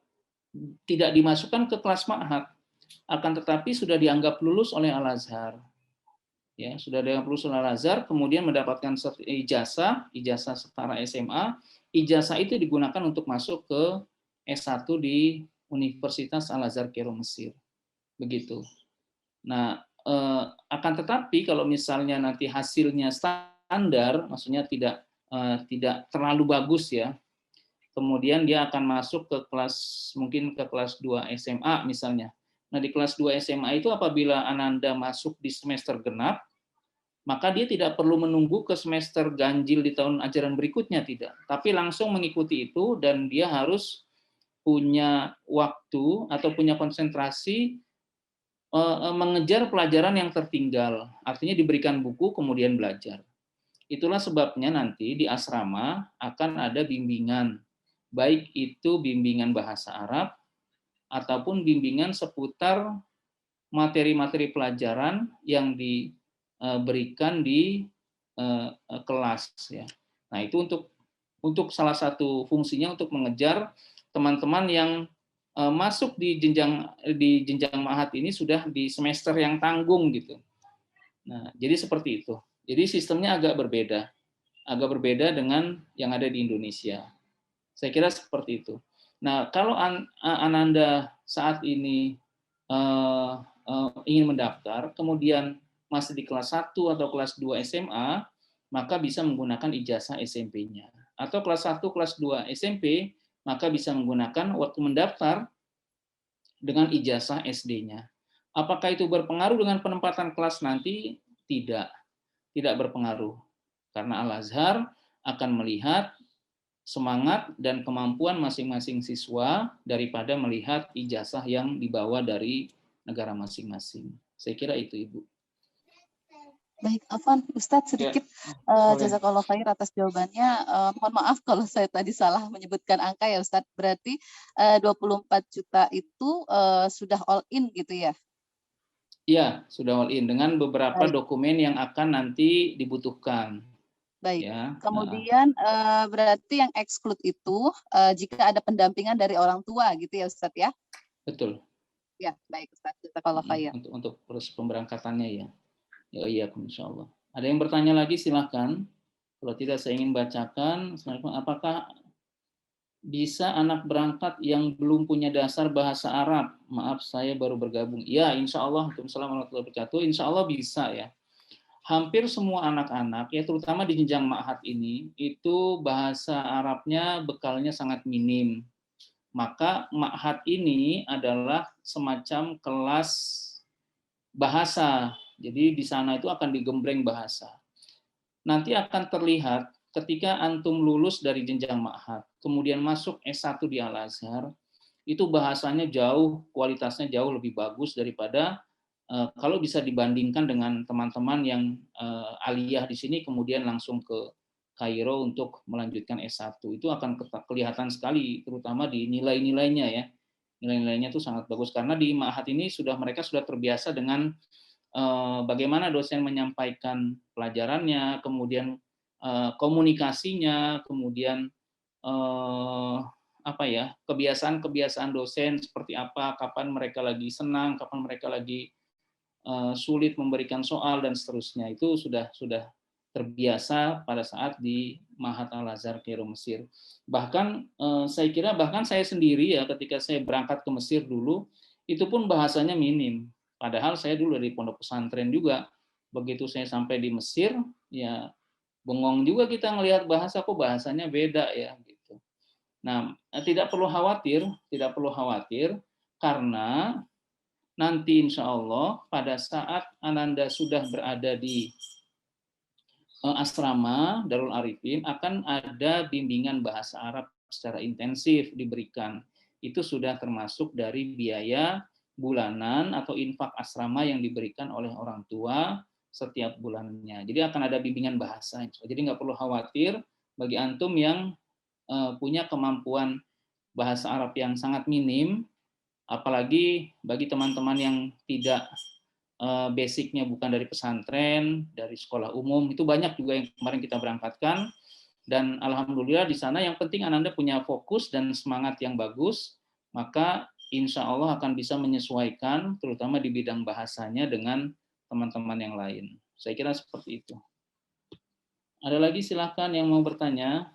dimasukkan ke kelas ma'had, akan tetapi sudah dianggap lulus oleh Al-Azhar. Ya, sudah dianggap lulus oleh Al-Azhar, kemudian mendapatkan ijazah setara SMA. Ijazah itu digunakan untuk masuk ke S1 di Universitas Al-Azhar Kairo Mesir. Begitu. Nah, akan tetapi kalau misalnya nanti hasilnya standar, maksudnya tidak terlalu bagus ya, kemudian dia akan masuk ke mungkin ke kelas 2 SMA misalnya. Nah, di kelas 2 SMA itu apabila Ananda masuk di semester genap, maka dia tidak perlu menunggu ke semester ganjil di tahun ajaran berikutnya, tidak. Tapi langsung mengikuti itu, dan dia harus punya waktu atau punya konsentrasi mengejar pelajaran yang tertinggal. Artinya diberikan buku, kemudian belajar. Itulah sebabnya nanti di asrama akan ada bimbingan, baik itu bimbingan bahasa Arab ataupun bimbingan seputar materi-materi pelajaran yang diberikan di kelas ya. Nah, itu untuk salah satu fungsinya untuk mengejar teman-teman yang masuk di jenjang ma'had ini sudah di semester yang tanggung gitu. Nah, jadi seperti itu. Jadi sistemnya agak berbeda dengan yang ada di Indonesia. Saya kira seperti itu. Nah, kalau Ananda saat ini ingin mendaftar, kemudian masih di kelas 1 atau kelas 2 SMA, maka bisa menggunakan ijazah SMP-nya. Atau kelas 1, kelas 2 SMP, maka bisa menggunakan waktu mendaftar dengan ijazah SD-nya. Apakah itu berpengaruh dengan penempatan kelas nanti? Tidak berpengaruh. Karena Al-Azhar akan melihat semangat dan kemampuan masing-masing siswa daripada melihat ijazah yang dibawa dari negara masing-masing. Saya kira itu, Ibu. Baik, Afwan, Ustadz sedikit jazakallah khair atas jawabannya. Mohon maaf kalau saya tadi salah menyebutkan angka ya Ustadz. Berarti 24 juta itu sudah all in gitu ya? Iya, sudah all in dengan beberapa dokumen yang akan nanti dibutuhkan. Baik. Ya. Kemudian berarti yang exclude itu jika ada pendampingan dari orang tua gitu ya Ustadz ya? Betul. Ya, baik Ustadz. Jazakallah khair. Untuk proses pemberangkatannya ya. Ya iya, insya Allah. Ada yang bertanya lagi silakan. Kalau tidak saya ingin bacakan. Apakah bisa anak berangkat yang belum punya dasar bahasa Arab? Maaf, saya baru bergabung. Ya, insya Allah. Assalamualaikum warahmatullahi wabarakatuh. Insya Allah bisa ya. Hampir semua anak-anak, ya terutama di jenjang ma'had ini, itu bahasa Arabnya bekalnya sangat minim. Maka ma'had ini adalah semacam kelas bahasa. Jadi di sana itu akan digembleng bahasa. Nanti akan terlihat ketika antum lulus dari jenjang ma'had, kemudian masuk S1 di Al-Azhar, itu bahasanya kualitasnya jauh lebih bagus daripada kalau bisa dibandingkan dengan teman-teman yang aliyah di sini kemudian langsung ke Kairo untuk melanjutkan S1. Itu akan kelihatan sekali, terutama di nilai-nilainya ya. Nilai-nilainya itu sangat bagus karena di ma'had ini mereka sudah terbiasa dengan bagaimana dosen menyampaikan pelajarannya, kemudian komunikasinya, kemudian kebiasaan dosen seperti apa, kapan mereka lagi senang, kapan mereka lagi sulit memberikan soal dan seterusnya. Itu sudah terbiasa pada saat di Ma'had Al-Azhar Kairo Mesir. Bahkan saya kira saya sendiri ya ketika saya berangkat ke Mesir dulu itu pun bahasanya minim. Padahal saya dulu dari pondok pesantren juga. Begitu saya sampai di Mesir, ya bengong juga kita ngelihat kok bahasanya beda ya gitu. Nah, tidak perlu khawatir karena nanti insya Allah pada saat Ananda sudah berada di asrama Darul Arifin akan ada bimbingan bahasa Arab secara intensif diberikan. Itu sudah termasuk dari biaya bulanan atau infak asrama yang diberikan oleh orang tua setiap bulannya. Jadi akan ada bimbingan bahasa. Jadi nggak perlu khawatir bagi antum yang punya kemampuan bahasa Arab yang sangat minim, apalagi bagi teman-teman yang tidak basicnya bukan dari pesantren, dari sekolah umum, itu banyak juga yang kemarin kita berangkatkan. Dan alhamdulillah di sana yang penting Ananda punya fokus dan semangat yang bagus, maka insya Allah akan bisa menyesuaikan, terutama di bidang bahasanya dengan teman-teman yang lain. Saya kira seperti itu. Ada lagi silakan yang mau bertanya.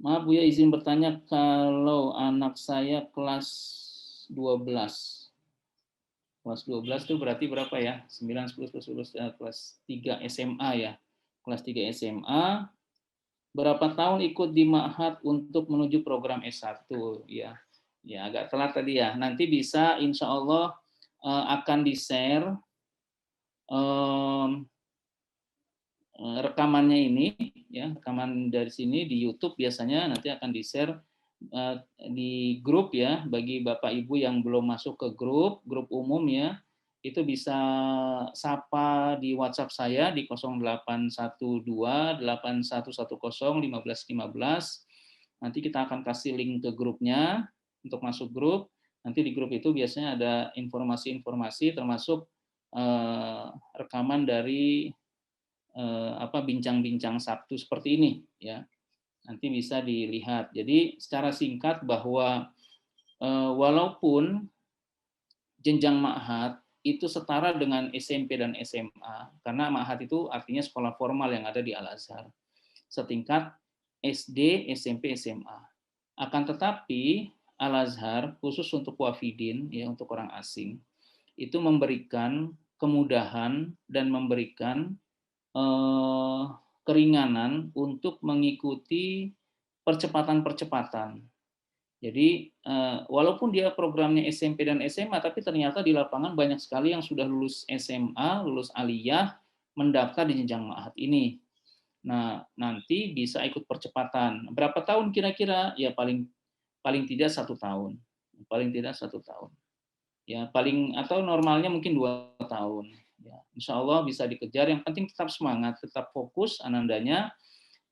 Maaf Bu ya, izin bertanya, kalau anak saya kelas 12. Kelas 12 itu berarti berapa ya? 9, 10, 11, kelas 3 SMA ya. Kelas 3 SMA, berapa tahun ikut di Ma'had untuk menuju program S1 ya. Ya agak telat tadi ya. Nanti bisa insya Allah akan di-share rekamannya ini ya, rekaman dari sini di YouTube biasanya nanti akan di-share di grup ya bagi Bapak Ibu yang belum masuk ke grup umum ya. itu bisa sapa di WhatsApp saya di 0812-8110-1515. Nanti kita akan kasih link ke grupnya untuk masuk grup. Nanti di grup itu biasanya ada informasi-informasi termasuk rekaman dari bincang-bincang Sabtu seperti ini ya. Nanti bisa dilihat. Jadi secara singkat bahwa walaupun jenjang ma'had itu setara dengan SMP dan SMA, karena ma'had itu artinya sekolah formal yang ada di Al-Azhar, setingkat SD, SMP, SMA. Akan tetapi Al-Azhar khusus untuk wafidin, ya untuk orang asing, itu memberikan kemudahan dan memberikan keringanan untuk mengikuti percepatan-percepatan. Jadi walaupun dia programnya SMP dan SMA, tapi ternyata di lapangan banyak sekali yang sudah lulus SMA, lulus aliyah, mendaftar di jenjang ma'had ini. Nah, nanti bisa ikut percepatan. Berapa tahun kira-kira? Ya paling tidak 1 tahun. Paling tidak 1 tahun. Ya paling atau normalnya mungkin 2 tahun. Ya, insya Allah bisa dikejar. Yang penting tetap semangat, tetap fokus anandanya.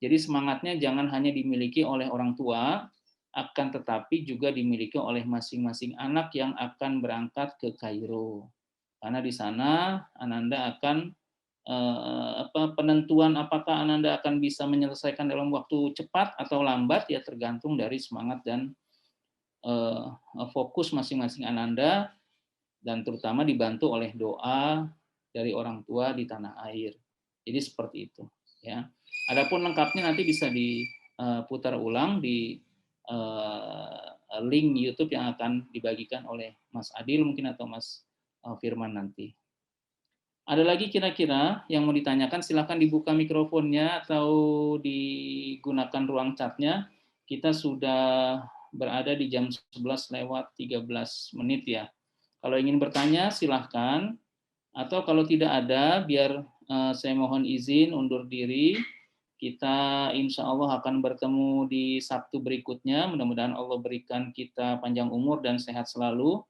Jadi semangatnya jangan hanya dimiliki oleh orang tua, akan tetapi juga dimiliki oleh masing-masing anak yang akan berangkat ke Kairo. Karena di sana Ananda akan penentuan apakah Ananda akan bisa menyelesaikan dalam waktu cepat atau lambat ya tergantung dari semangat dan fokus masing-masing Ananda, dan terutama dibantu oleh doa dari orang tua di tanah air. Jadi seperti itu ya. Adapun lengkapnya nanti bisa diputar ulang di link YouTube yang akan dibagikan oleh Mas Adil mungkin atau Mas Firman nanti. Ada lagi kira-kira yang mau ditanyakan, silakan dibuka mikrofonnya atau digunakan ruang chatnya. Kita sudah berada di jam 11:13 ya. Kalau ingin bertanya silahkan, atau kalau tidak ada biar saya mohon izin undur diri. Kita insya Allah akan bertemu di Sabtu berikutnya. Mudah-mudahan Allah berikan kita panjang umur dan sehat selalu.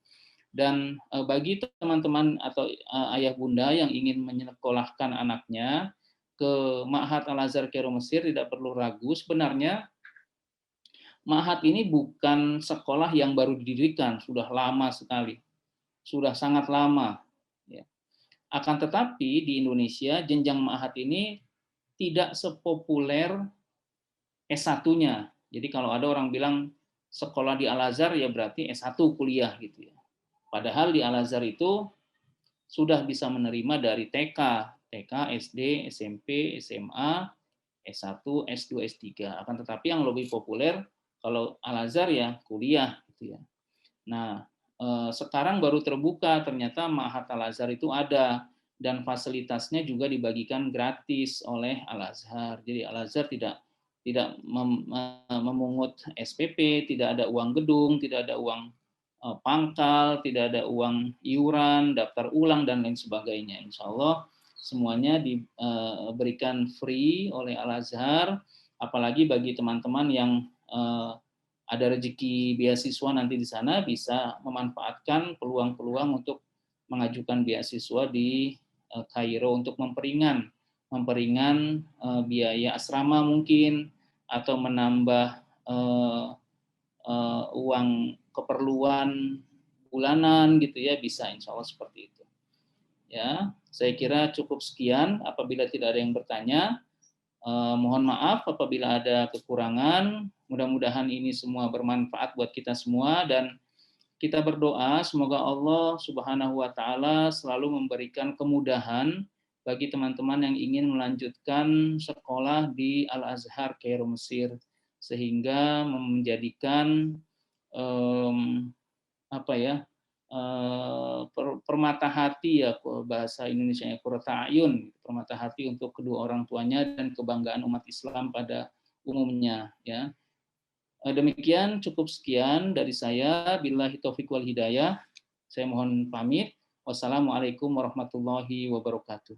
Dan bagi teman-teman atau ayah bunda yang ingin menyekolahkan anaknya ke Ma'had Al-Azhar Kairo Mesir, tidak perlu ragu. Sebenarnya Ma'had ini bukan sekolah yang baru didirikan, sudah lama sekali. Sudah sangat lama. Ya. Akan tetapi di Indonesia jenjang Ma'had ini tidak sepopuler S1-nya. Jadi kalau ada orang bilang sekolah di Al-Azhar ya berarti S1 kuliah gitu ya. Padahal di Al-Azhar itu sudah bisa menerima dari TK, SD, SMP, SMA, S1, S2, S3. Akan tetapi yang lebih populer kalau Al-Azhar ya kuliah gitu ya. Nah, sekarang baru terbuka ternyata Ma'had Al-Azhar itu ada, dan fasilitasnya juga dibagikan gratis oleh Al-Azhar. Jadi Al-Azhar tidak memungut SPP, tidak ada uang gedung, tidak ada uang pangkal, tidak ada uang iuran, daftar ulang, dan lain sebagainya. Insya Allah semuanya diberikan free oleh Al-Azhar, apalagi bagi teman-teman yang ada rezeki beasiswa nanti di sana bisa memanfaatkan peluang-peluang untuk mengajukan beasiswa di Kairo untuk memperingan biaya asrama mungkin, atau menambah uang keperluan bulanan gitu ya, bisa insya Allah seperti itu. Ya, saya kira cukup sekian. Apabila tidak ada yang bertanya, mohon maaf apabila ada kekurangan. Mudah-mudahan ini semua bermanfaat buat kita semua, dan kita berdoa semoga Allah Subhanahu wa taala selalu memberikan kemudahan bagi teman-teman yang ingin melanjutkan sekolah di Al-Azhar Kairo Mesir, sehingga menjadikan permata hati ya, bahasa Indonesianya qurrata a'yun, permata hati untuk kedua orang tuanya dan kebanggaan umat Islam pada umumnya ya. Demikian, cukup sekian dari saya. Billahi taufiq wal hidayah. Saya mohon pamit. Wassalamualaikum warahmatullahi wabarakatuh.